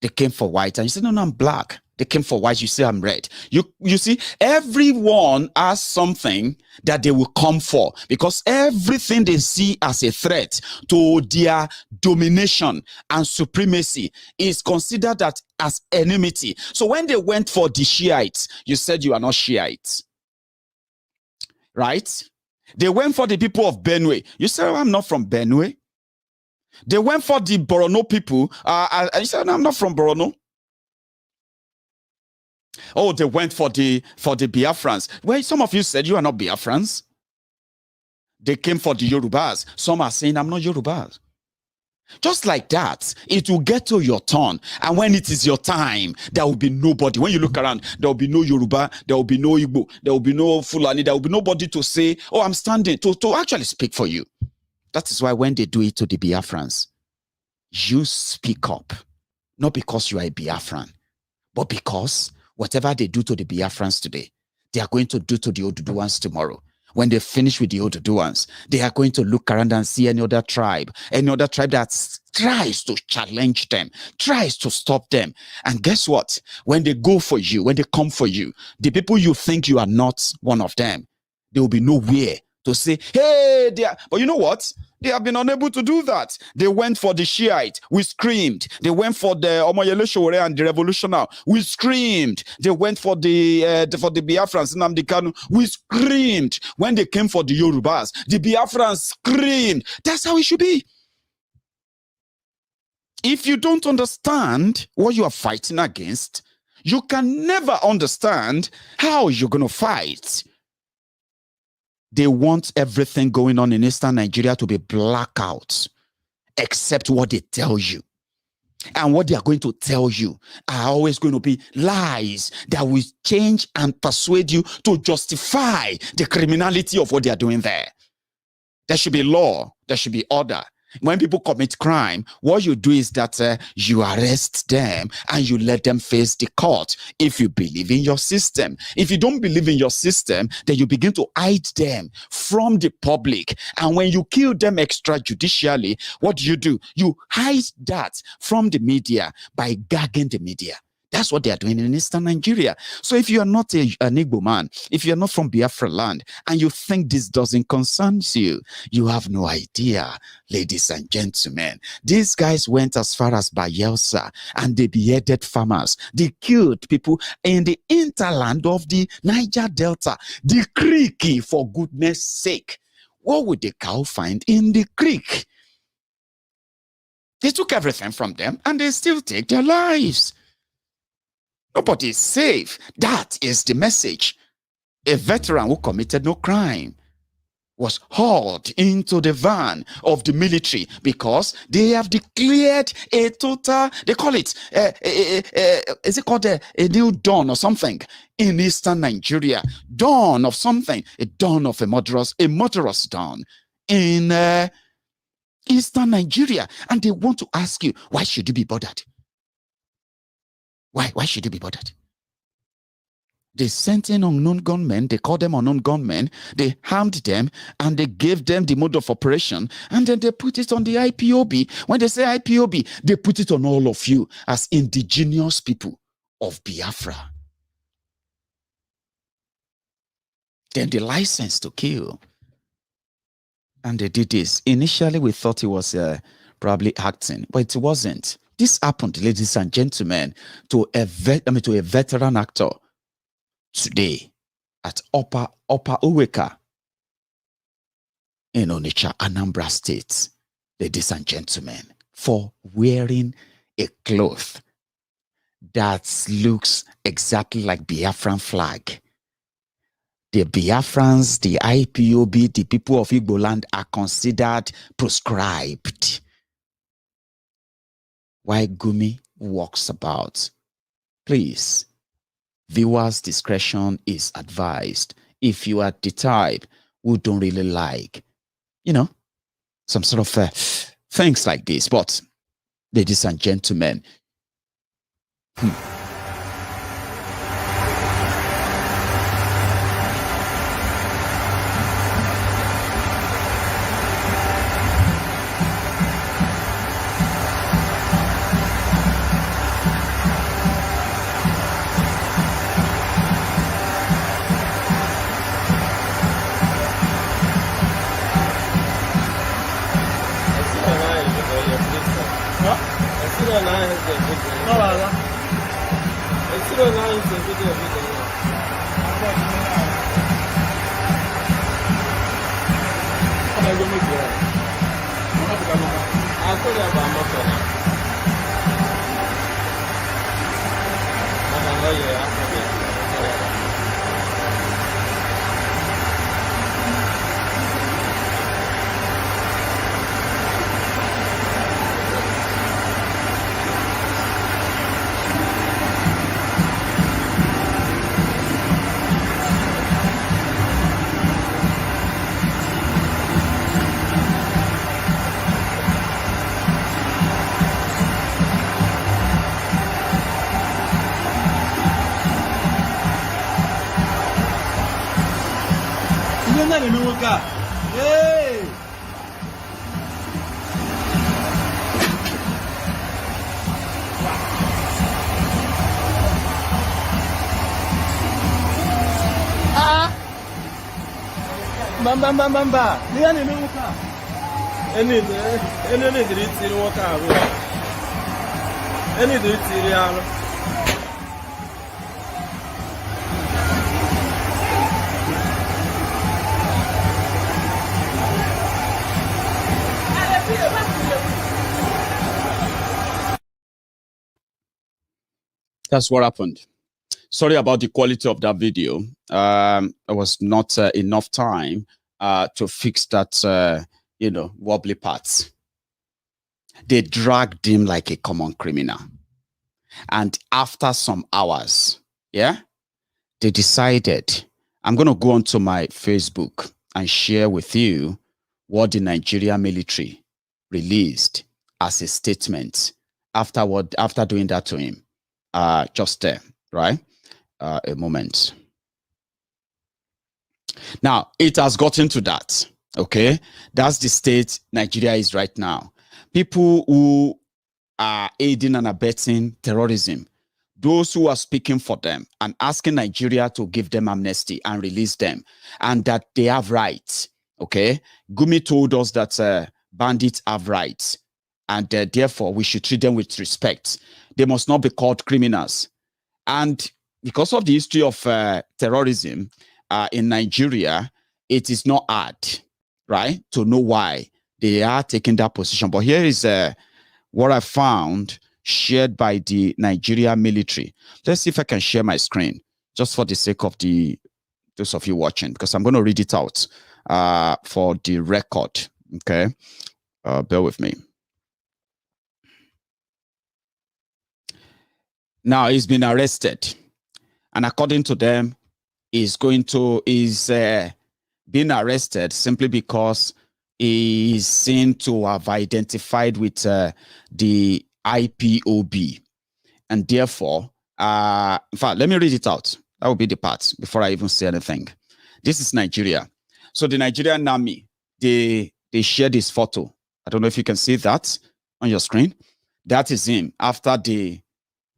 They came for white. And you said, no, I'm black. They came for white. You say I'm red. You see, everyone has something that they will come for, because everything they see as a threat to their domination and supremacy is considered that as enmity. So when they went for the Shiites, you said you are not Shiites, right? They went for the people of Benue. You said, oh, I'm not from Benue. They went for the Borno people. You said, no, I'm not from Borno. Oh, they went for the Biafrans. Well, some of you said you are not Biafrans. They came for the Yorubas. Some are saying I'm not Yorubas. Just like that, it will get to your turn. And when it is your time, there will be nobody. When you look around, there will be no Yoruba, there will be no Igbo, there will be no Fulani, there will be nobody to say, oh, I'm standing, to actually speak for you. That is why when they do it to the Biafrans, you speak up. Not because you are a Biafran, but because whatever they do to the Biafrans today, they are going to do to the Oduduwans tomorrow. When they finish with the Oduduwans, they are going to look around and see any other tribe that tries to challenge them, tries to stop them. And guess what? When they go for you, when they come for you, the people you think you are not one of them, they will be nowhere to say, hey, they are. But you know what? They have been unable to do that. They went for the Shiite. We screamed. They went for the Omoyele Sowore and the Revolutionary. We screamed. They went for the Biafrans, Nnamdi Kanu. We screamed. When they came for the Yorubas, the Biafrans screamed. That's how it should be. If you don't understand what you are fighting against, you can never understand how you're going to fight. They want everything going on in Eastern Nigeria to be blackouts, except what they tell you. And what they are going to tell you are always going to be lies that will change and persuade you to justify the criminality of what they are doing there. There should be law. There should be order. When people commit crime, what you do is that you arrest them and you let them face the court if you believe in your system. If you don't believe in your system, then you begin to hide them from the public. And when you kill them extrajudicially, what do? You hide that from the media by gagging the media. That's what they are doing in Eastern Nigeria. So if you are not an Igbo man, if you are not from Biafra land, and you think this doesn't concern you, you have no idea, ladies and gentlemen. These guys went as far as Bayelsa, and they beheaded farmers. They killed people in the hinterland of the Niger Delta. The creek, for goodness sake. What would the cow find in the creek? They took everything from them, and they still take their lives. Nobody is safe. That is the message. A veteran who committed no crime was hauled into the van of the military because they have declared a total, they call it, is it called a new dawn or something in Eastern Nigeria? Dawn of something, a dawn of a murderous dawn in Eastern Nigeria. And they want to ask you, why should you be bothered? Why should you be bothered? They sent in unknown gunmen, they called them unknown gunmen, they harmed them, and they gave them the mode of operation, and then they put it on the IPOB. When they say IPOB, they put it on all of you as indigenous people of Biafra. Then the license to kill. And they did this. Initially, we thought it was probably acting, but it wasn't. This happened, ladies and gentlemen, to a veteran actor today at Upper Iweka in Onitsha, Anambra State, ladies and gentlemen, for wearing a cloth that looks exactly like Biafran flag. The Biafrans, the IPOB, the people of Igbo land are considered proscribed. Why Gumi walks about. Please, viewers' discretion is advised. If you are the type who don't really like, some sort of things like this. But, ladies and gentlemen, Hey! Bamba. Dia ni muka. Ini diri tiri muka abu. Ini diri tiri alo. That's what happened. Sorry about the quality of that video. There was not enough time to fix that, wobbly parts. They dragged him like a common criminal. And after some hours, they decided, I'm going to go onto my Facebook and share with you what the Nigerian military released as a statement after doing that to him. Just there, right? A moment. Now, it has gotten to that, okay? That's the state Nigeria is right now. People who are aiding and abetting terrorism, those who are speaking for them and asking Nigeria to give them amnesty and release them, and that they have rights, okay? Gumi told us that bandits have rights, and therefore we should treat them with respect. They must not be called criminals. And because of the history of terrorism in Nigeria, it is not hard, right, to know why they are taking that position. But here is what I found shared by the Nigeria military. Let's see if I can share my screen, just for the sake of those of you watching, because I'm going to read it out for the record, okay? Bear with me. Now, he's been arrested. And according to them, he's being arrested simply because he is seen to have identified with the IPOB. And therefore, in fact, let me read it out. That will be the part before I even say anything. This is Nigeria. So the Nigerian army, they shared this photo. I don't know if you can see that on your screen. That is him after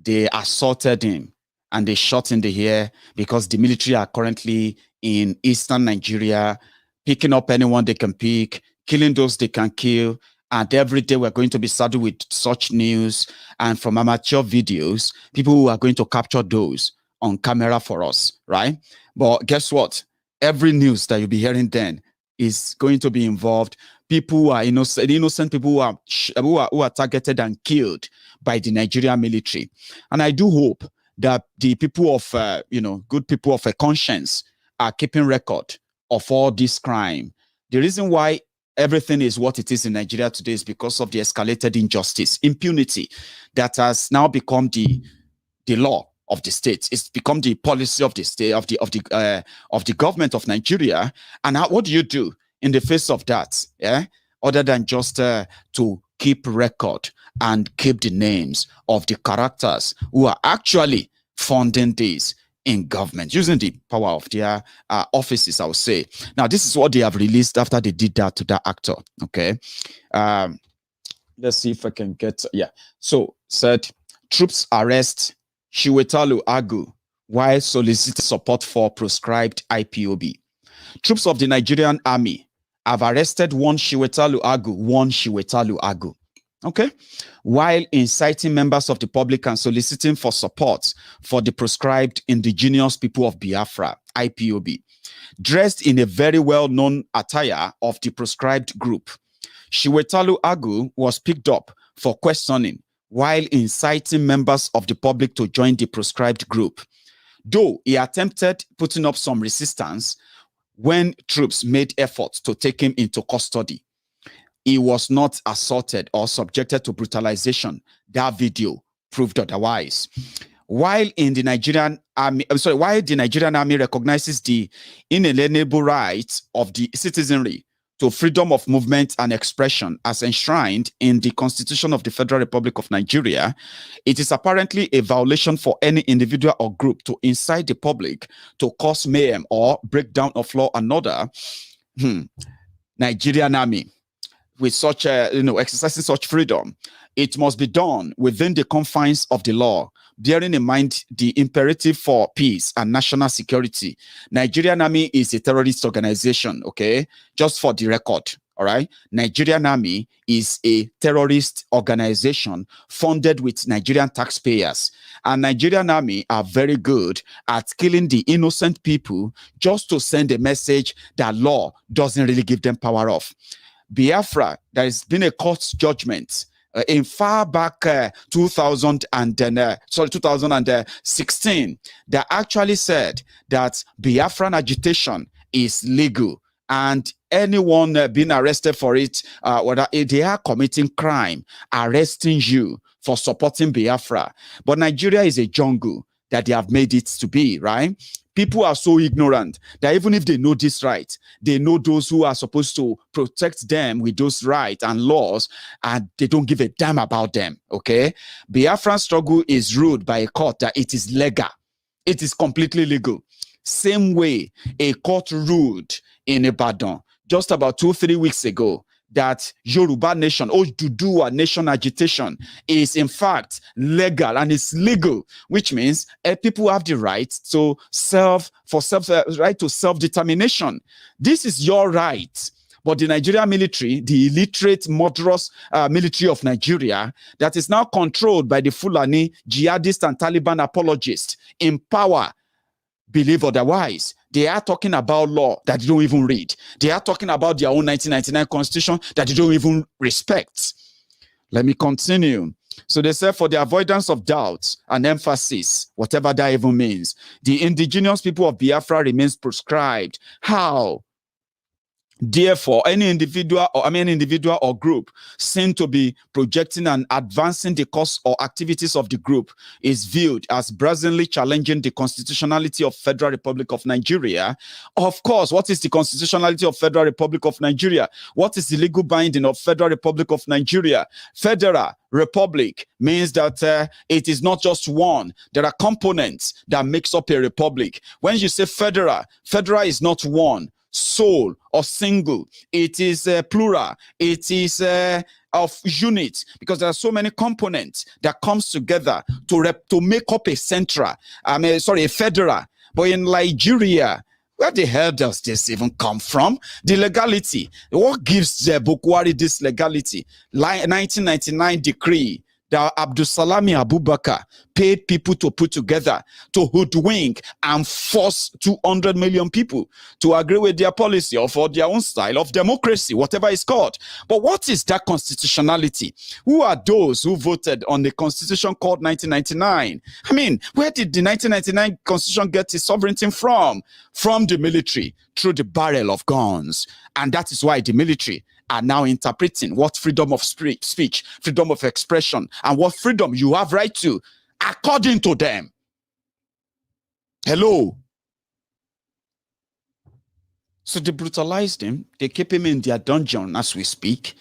they assaulted him and they shot in the air, because the military are currently in eastern Nigeria, picking up anyone they can pick, killing those they can kill. And every day we're going to be saddled with such news. And from amateur videos, people who are going to capture those on camera for us, right? But guess what? Every news that you'll be hearing then is going to be involved. People who are innocent people who are targeted and killed by the Nigerian military. And I do hope that the people of, good people of a conscience are keeping record of all this crime. The reason why everything is what it is in Nigeria today is because of the escalated injustice, impunity that has now become the law of the state. It's become the policy of the state, of the government of Nigeria. And what do you do in the face of that? Yeah, other than just to keep record and keep the names of the characters who are actually funding this in government, using the power of their offices, I would say. Now, this is what they have released after they did that to that actor, okay? Let's see if I can get, So, said, troops arrest Chiwetalu while soliciting support for proscribed IPOB. Troops of the Nigerian army have arrested one Chiwetalu Agu, okay, while inciting members of the public and soliciting for support for the proscribed indigenous people of Biafra, IPOB, dressed in a very well-known attire of the proscribed group. Chiwetalu Agu was picked up for questioning while inciting members of the public to join the proscribed group. Though he attempted putting up some resistance when troops made efforts to take him into custody, he was not assaulted or subjected to brutalization. That video proved otherwise. While the Nigerian army recognizes the inalienable rights of the citizenry to freedom of movement and expression as enshrined in the Constitution of the Federal Republic of Nigeria, it is apparently a violation for any individual or group to incite the public to cause mayhem or breakdown of law and order. Nigerian army, with such exercising such freedom, it must be done within the confines of the law, bearing in mind the imperative for peace and national security. Nigerian army is a terrorist organization, okay? Just for the record, all right? Nigerian army is a terrorist organization funded with Nigerian taxpayers. And Nigerian army are very good at killing the innocent people just to send a message that law doesn't really give them power of. Biafra, there has been a court judgment in far back 2016 that actually said that Biafran agitation is legal, and anyone being arrested for it, whether they are committing crime, arresting you for supporting Biafra. But Nigeria is a jungle that they have made it to be, right? People are so ignorant that even if they know this right, they know those who are supposed to protect them with those rights and laws, and they don't give a damn about them, okay? Biafran struggle is ruled by a court that it is legal. It is completely legal. Same way a court ruled in Ibadan just about 2-3 weeks ago that Yoruba nation, Oduduwa nation agitation is in fact legal, and it's legal, which means people have the right to right to self-determination. This is your right. But the Nigerian military, the illiterate, murderous military of Nigeria, that is now controlled by the Fulani jihadist and Taliban apologists in power, believe otherwise. They are talking about law that they don't even read. They are talking about their own 1999 constitution that they don't even respect. Let me continue. So they say, for the avoidance of doubts and emphasis, whatever that even means, the indigenous people of Biafra remains prescribed. How? Therefore, any individual or group seen to be projecting and advancing the cause or activities of the group is viewed as brazenly challenging the constitutionality of Federal Republic of Nigeria. Of course, what is the constitutionality of Federal Republic of Nigeria? What is the legal binding of Federal Republic of Nigeria? Federal Republic means that it is not just one. There are components that makes up a republic. When you say federal, federal is not one, sole or single. It is plural. It is of unit, because there are so many components that comes together to make up a central. a federal. But in Nigeria, where the hell does this even come from? The legality. What gives Buhari this legality? 1999 decree that Abdusalami Abubakar paid people to put together to hoodwink and force 200 million people to agree with their policy or for their own style of democracy, whatever it's called. But what is that constitutionality? Who are those who voted on the constitution called 1999? I mean, where did the 1999 constitution get its sovereignty from? From the military, through the barrel of guns. And that is why the military are now interpreting what freedom of speech, freedom of expression, and what freedom you have right to, according to them. Hello. So they brutalized him. They keep him in their dungeon as we speak.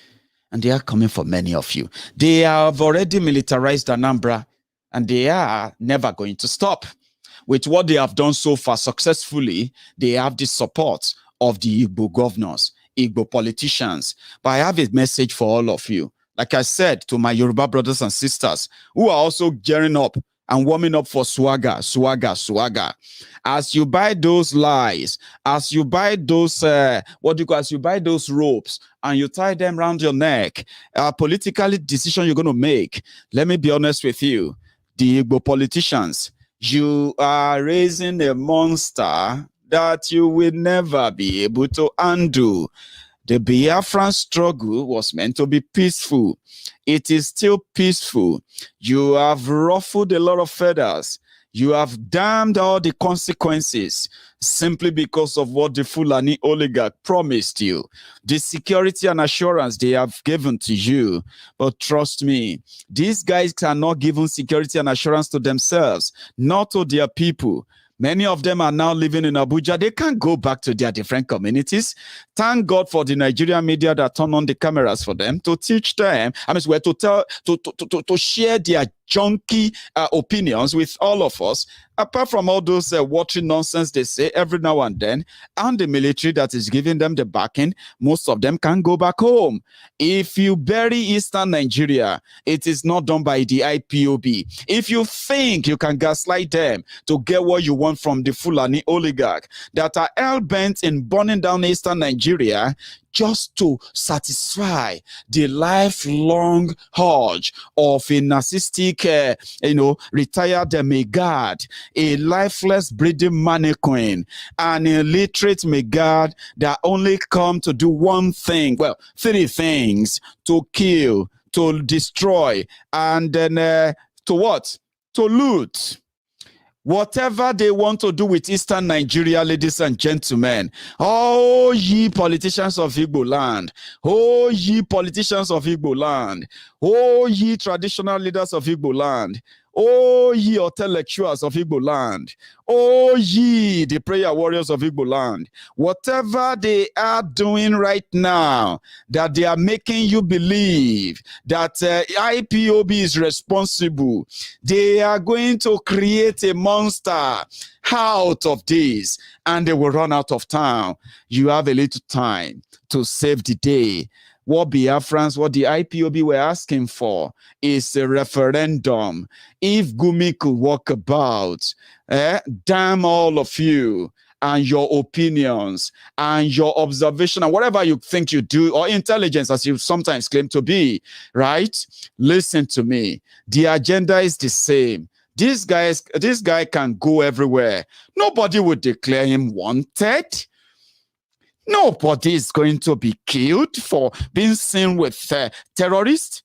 And they are coming for many of you. They have already militarized Anambra, and they are never going to stop. With what they have done so far successfully, they have the support of the Igbo governors, Igbo politicians. But I have a message for all of you. Like I said to my Yoruba brothers and sisters who are also gearing up and warming up for SWAGA. As you buy those lies, as you buy those, as you buy those ropes and you tie them around your neck, a political decision you're going to make, let me be honest with you, the Igbo politicians, you are raising a monster that you will never be able to undo. The Biafran struggle was meant to be peaceful. It is still peaceful. You have ruffled a lot of feathers. You have damned all the consequences simply because of what the Fulani oligarch promised you. The security and assurance they have given to you. But trust me, these guys are not giving security and assurance to themselves, not to their people. Many of them are now living in Abuja. They can't go back to their different communities. Thank God for the Nigerian media that turn on the cameras for them to teach them. I mean, to share their junky opinions with all of us. Apart from all those watching nonsense they say every now and then, and the military that is giving them the backing, most of them can go back home. If you bury Eastern Nigeria, it is not done by the IPOB. If you think you can gaslight them to get what you want from the Fulani oligarch that are hell-bent in burning down Eastern Nigeria just to satisfy the lifelong urge of a narcissistic, retired megad, a lifeless breeding mannequin, an illiterate megad that only come to do one thing, well, three things: to kill, to destroy, and then to what? To loot. Whatever they want to do with Eastern Nigeria, ladies and gentlemen, oh, ye politicians of Igbo land, oh, ye politicians of Igbo land, oh, ye traditional leaders of Igbo land, oh, ye intellectuals of Igbo land, oh, ye the prayer warriors of Igbo land, whatever they are doing right now, that they are making you believe that IPOB is responsible, they are going to create a monster out of this, and they will run out of town. You have a little time to save the day. What Biafrans, what the IPOB were asking for is a referendum. If Gumi could walk about, damn all of you and your opinions and your observation and whatever you think you do, or intelligence as you sometimes claim to be, right? Listen to me. The agenda is the same. This guy can go everywhere. Nobody would declare him wanted. Nobody is going to be killed for being seen with terrorists,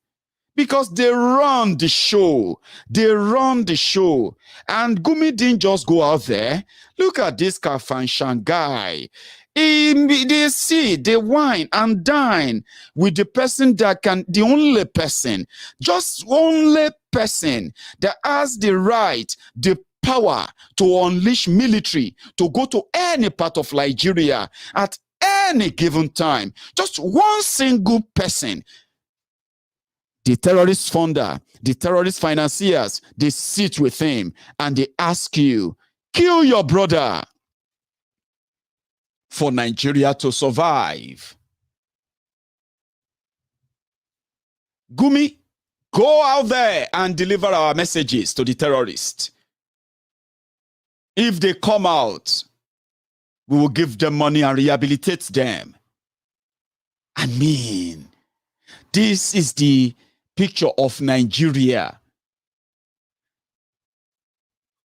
because they run the show. They run the show. And Gumi didn't just go out there. Look at this Kafanshan guy. They see, they wine and dine with the person that can, the only person, just only person that has the right, the power to unleash military, to go to any part of Nigeria at any given time. Just one single person. The terrorist funder, the terrorist financiers, they sit with him and they ask you, kill your brother for Nigeria to survive. Gumi, go out there and deliver our messages to the terrorists. If they come out, we will give them money and rehabilitate them. I mean, this is the picture of Nigeria.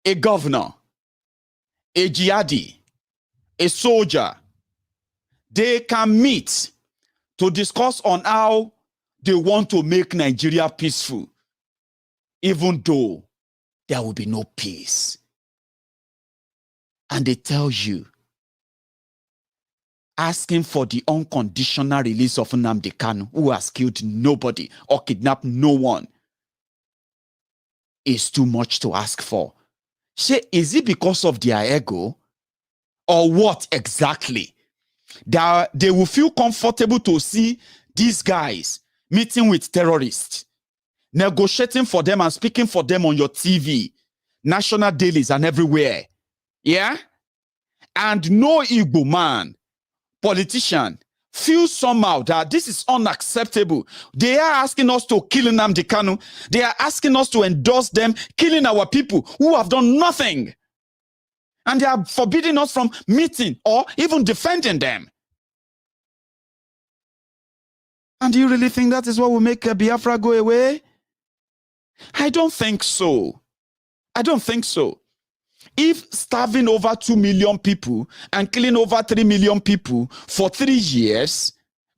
A governor, a jihadi, a soldier, they can meet to discuss on how they want to make Nigeria peaceful, even though there will be no peace. And they tell you, asking for the unconditional release of Nnamdi Kanu, who has killed nobody or kidnapped no one, is too much to ask for. Say, is it because of their ego? Or what exactly? That they will feel comfortable to see these guys meeting with terrorists, negotiating for them and speaking for them on your TV, national dailies and everywhere. Yeah? And no Igbo man, politician, feel somehow that this is unacceptable. They are asking us to kill Nnamdi Kanu. They are asking us to endorse them killing our people who have done nothing. And they are forbidding us from meeting or even defending them. And do you really think that is what will make Biafra go away? I don't think so. I don't think so. If starving over 2 million people and killing over 3 million people for 3 years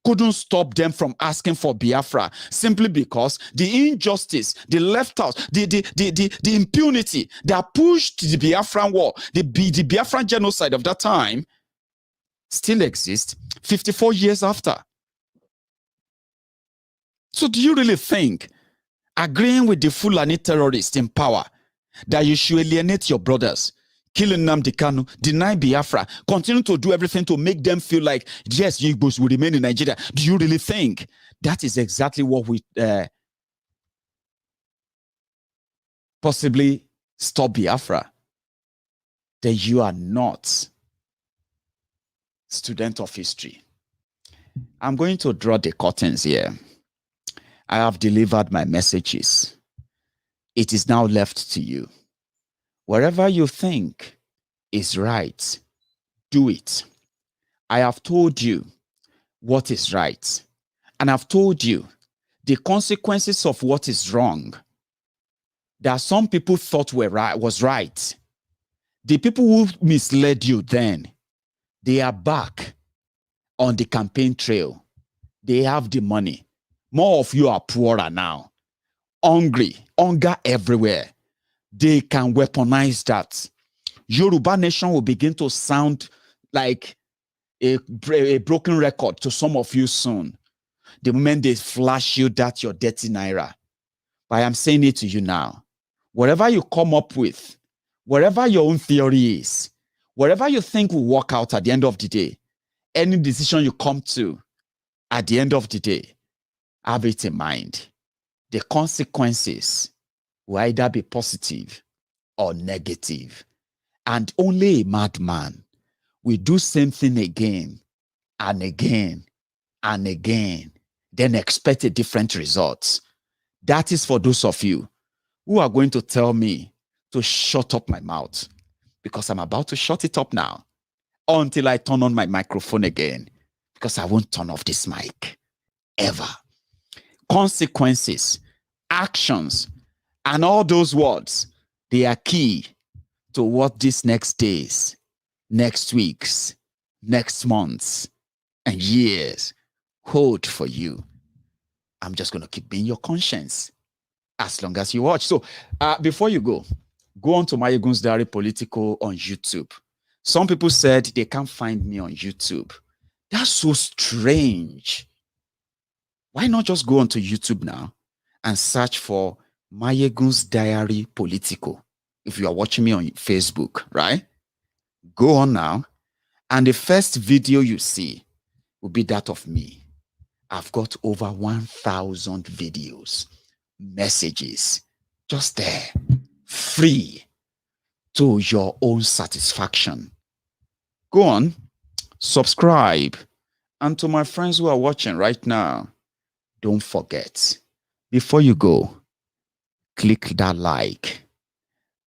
couldn't stop them from asking for Biafra, simply because the injustice, the left out, the impunity that pushed the Biafran war, the Biafran genocide of that time, still exists 54 years after. So do you really think agreeing with the Fulani terrorists in power that you should alienate your brothers, killing Nnamdi Kanu, deny Biafra, continue to do everything to make them feel like, yes, Igbos will remain in Nigeria. Do you really think that is exactly what we possibly stop Biafra? Then you are not student of history. I'm going to draw the curtains here. I have delivered my messages. It is now left to you. Wherever you think is right, do it. I have told you what is right. And I've told you the consequences of what is wrong. There are some people thought was right. The people who misled you then, they are back on the campaign trail. They have the money. More of you are poorer now. Hungry, hunger everywhere. They can weaponize that. Yoruba nation will begin to sound like a broken record to some of you soon. The moment they flash you that your dirty naira. But I am saying it to you now. Whatever you come up with, whatever your own theory is, whatever you think will work out at the end of the day, any decision you come to at the end of the day, have it in mind. The consequences will either be positive or negative. And only a madman will do same thing again and again and again, then expect a different result. That is for those of you who are going to tell me to shut up my mouth, because I'm about to shut it up now until I turn on my microphone again, because I won't turn off this mic ever. Consequences, actions, and all those words, they are key to what these next days, next weeks, next months, and years hold for you. I'm just going to keep being your conscience as long as you watch. So before you go on to Maiyegun's Diary Politico on YouTube. Some people said they can't find me on YouTube. That's so strange. Why not just go onto YouTube now and search for Maiyegun's Diary Politico? If you are watching me on Facebook, right? Go on now. And the first video you see will be that of me. I've got over 1,000 videos, messages, just there, free to your own satisfaction. Go on, subscribe. And to my friends who are watching right now, don't forget, before you go, click that like.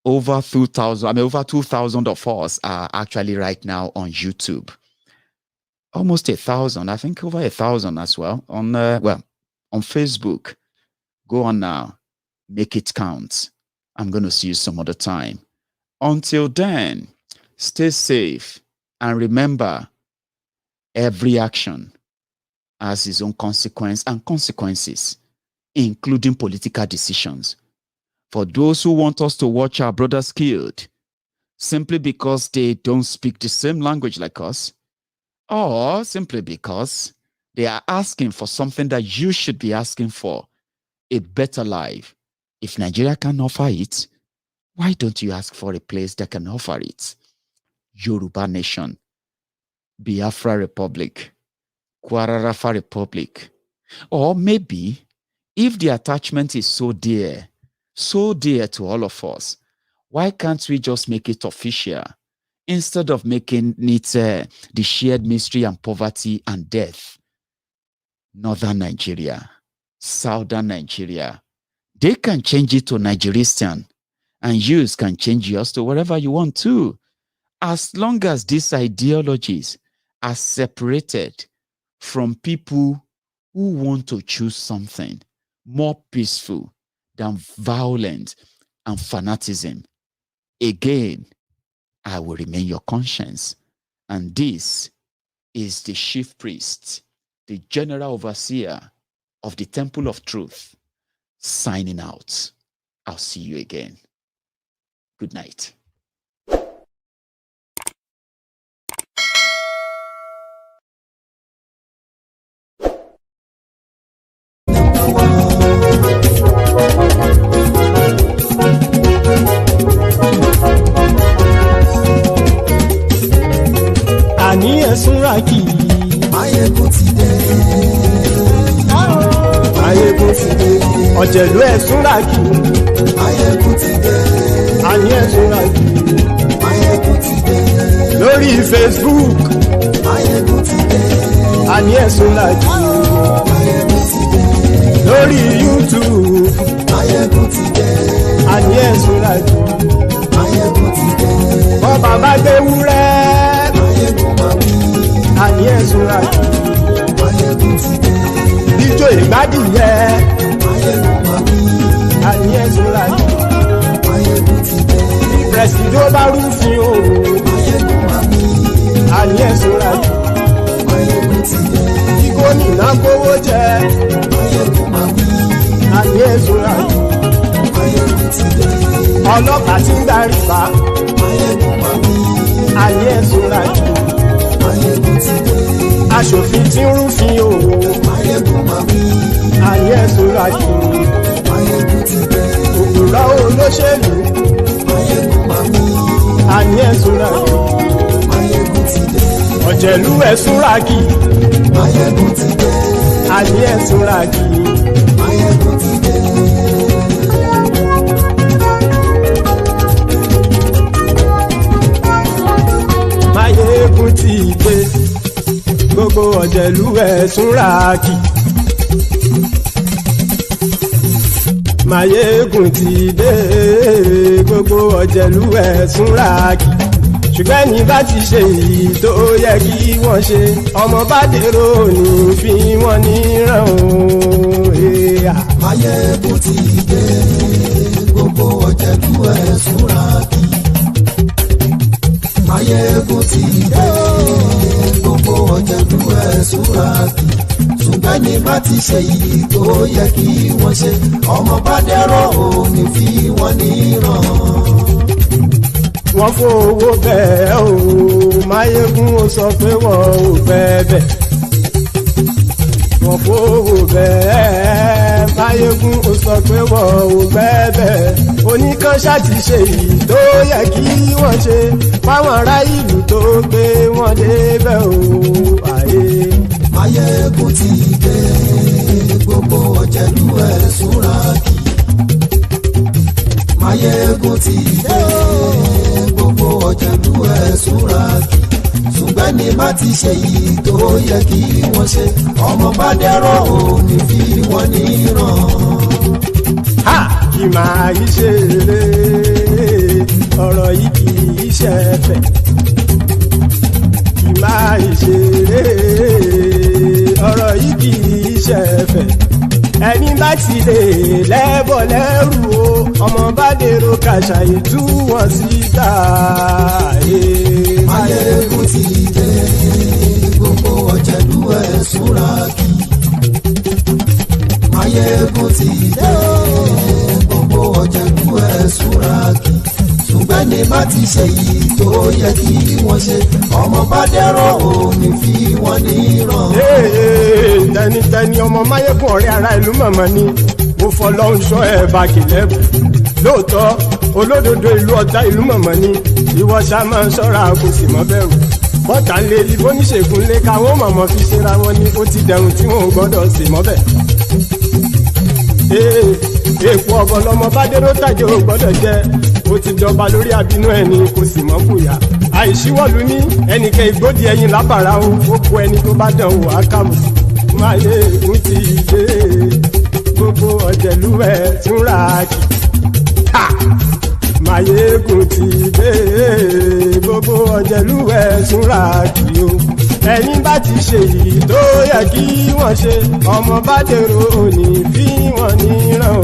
Over 2,000 of us are actually right now on YouTube. Almost 1,000, I think over 1,000 as well on Facebook. Go on now, make it count. I'm going to see you some other time. Until then, stay safe and remember, every action has its own consequence and consequences, including political decisions. For those who want us to watch our brothers killed simply because they don't speak the same language like us, or simply because they are asking for something that you should be asking for, a better life. If Nigeria can offer it, why don't you ask for a place that can offer it? Yoruba Nation, Biafra Republic, Kwararafa Republic. Or maybe, if the attachment is so dear to all of us, why can't we just make it official instead of making it the shared misery and poverty and death? Northern Nigeria, Southern Nigeria, they can change it to Nigerian, and you can change yours to wherever you want to. As long as these ideologies are separated from people who want to choose something more peaceful than violence and fanaticism, again, I will remain your conscience. And this is the chief priest, the general overseer of the Temple of Truth, signing out. I'll see you again. Good night. ọ̀jẹ̀lú ẹ̀sùn ràkì. Maiyegun ti dé. àní ẹ̀sùn ràkì. Maiyegun ti dé. lórí Facebook. Maiyegun ti dé. àní ẹ̀sùn ràkì. Maiyegun ti dé. lórí YouTube. Maiyegun ti dé. àní ẹ̀sùn ràkì. Maiyegun ti dé. bọ́ bàbá gbé wúrẹ́. Maiyegun máa wí. àní ẹ̀sùn ràkì. Maiyegun ti dé. ijó ìgbádìyẹ. Maiyegun máa wí. àní ẹ̀sùn ràkì. Maiyegun ti dé. pẹ̀sìdó bá rúfin o. Maiyegun máa wí. àní ẹ̀sùn ràkì. Maiyegun ti dé. tí gómìnà gbówó jẹ. Maiyegun máa wí. àní ẹ̀sùn ràkì. Maiyegun ti dé. ọlọ́pàá tí ń darí bá. Maiyegun máa wí. àní ẹ̀sùn ràkì. Maiyegun ti dé. aṣòfin tí ń rúfin o. Maiyegun máa wí. àní ẹ̀sùn ràkì. Maiyegun ti dé. òpùrọ́ olóṣèlú. Maiyegun máa wí. àní ẹ̀sùn ràkì. Maiyegun ti dé. ọ̀jẹ̀lú ẹ̀sùn ràkì. Maiyegun ti dé. àní ẹ̀sùn ràkì. Maiyegun ti dé. Maiyegun ti dé. gbogbo ọ̀jẹ̀lú ẹ̀sùn ràkì. Maiyegun ti dé. gbogbo ọ̀jẹ̀lú ẹ̀sùn ràkì. ṣùgbọ́n ní bá ti ṣe èyí tó yẹ kí wọ́n ṣe ọmọ bá dèrò ní fi wọ́n níran o. Maiyegun ti dé. Gbogbo ọ̀jẹ̀lú ẹ̀sùn ràkì. Maiyegun ti dé. Gbogbo ọ̀jẹ̀lú ẹ̀sùn ràkì. ṣùgbọ́n ní bá ti ṣe èyí tó yẹ kí wọ́n ṣe ọmọ bá dẹ́rọ̀ ò ní fi wọ́n níran. wọ́n fowó bẹ́ẹ̀ o Maiyegun ó sọ pé wọ́n ò fẹ́ bẹ́ẹ̀. wọ́n fowó bẹ́ẹ̀ Maiyegun ó sọ pé wọ́n ò fẹ́ bẹ́ẹ̀. oníkanṣá ti ṣe èyí tó yẹ kí wọ́n ṣe fáwọn ará ìlú tó gbé wọn débẹ̀ o. Maiyegun ti dé. Gbogbo ọ̀jẹ̀lú ẹ̀sùn ràkì. Maiyegun ti dé. Gbogbo ọ̀jẹ̀lú ẹ̀sùn ràkì. ṣùgbọ́n ní bá ti ṣe yìí tó yẹ kí wọ́n ṣe ọmọ bá dẹ́rọ̀ ò ní fi wọ́n níran. kì máa yí ṣe eré ọ̀rọ̀ yìí kì í ṣe ẹ̀fẹ̀. kì máa yí ṣe eré ọ̀rọ̀ yìí kì í ṣe ẹ̀fẹ̀. ẹni bá ti lè lẹ́bọ̀ lẹ́rù o ọmọ bá dèrò kàṣà ìtú wọn síta. Maiyegun ti dé. Gbogbo ọ̀jẹ̀lú ẹ̀sùn ràkì. Maiyegun ti dé. Gbogbo ọ̀jẹ̀lú ẹ̀sùn ràkì. ṣùgbọ́n ní bá ti ṣe yìí tó yẹ kí wọ́n ṣe ọmọ bá dẹ́rọ̀ ò ní fi wọ́n níran. tẹnitẹni ọmọ Maiyegun ọ̀rẹ́ ara ìlú mọ̀mọ́ ni mo fọlọ́run ṣọ́ ẹ̀ bá kìlẹ́bù. lóòótọ́ olódodo ìlú ọ̀tá ìlú mọ̀mọ́ ni ìwọ ṣá máa ń ṣọ́ra kò sì mọ́ bẹ̀rù. bọ́tà ń lé ibo níṣègùn lé káwọn mọ̀mọ́ fi ṣera wọn ni ó ti dẹrùn tí wọn ò gbọ́dọ̀ sì mọ́ bẹ̀. èèpo ọ̀bọ lọmọ bá dérò tàjẹ́ ò gbọ́dọ̀ jẹ́ ó ti jọba lórí àbínú ẹni kò sì mọ́ fòyà. àìsíwọ́lu ní ẹnìkẹ́ ìgbódì ẹyin lábàrá o ó kó ẹni tó bá dán wò á kàmù. Maiyegun ti dé. gbogbo ọ̀jẹ̀lú ẹ̀sùn ràkì. Maiyegun ti dé. gbogbo ọ̀jẹ̀lú ẹ̀sùn ràkì o. ẹ̀yin bá ti ṣe èyí tó yẹ kí wọ́n ṣe ọmọ bá dèrò òní fi wọ́n níran o.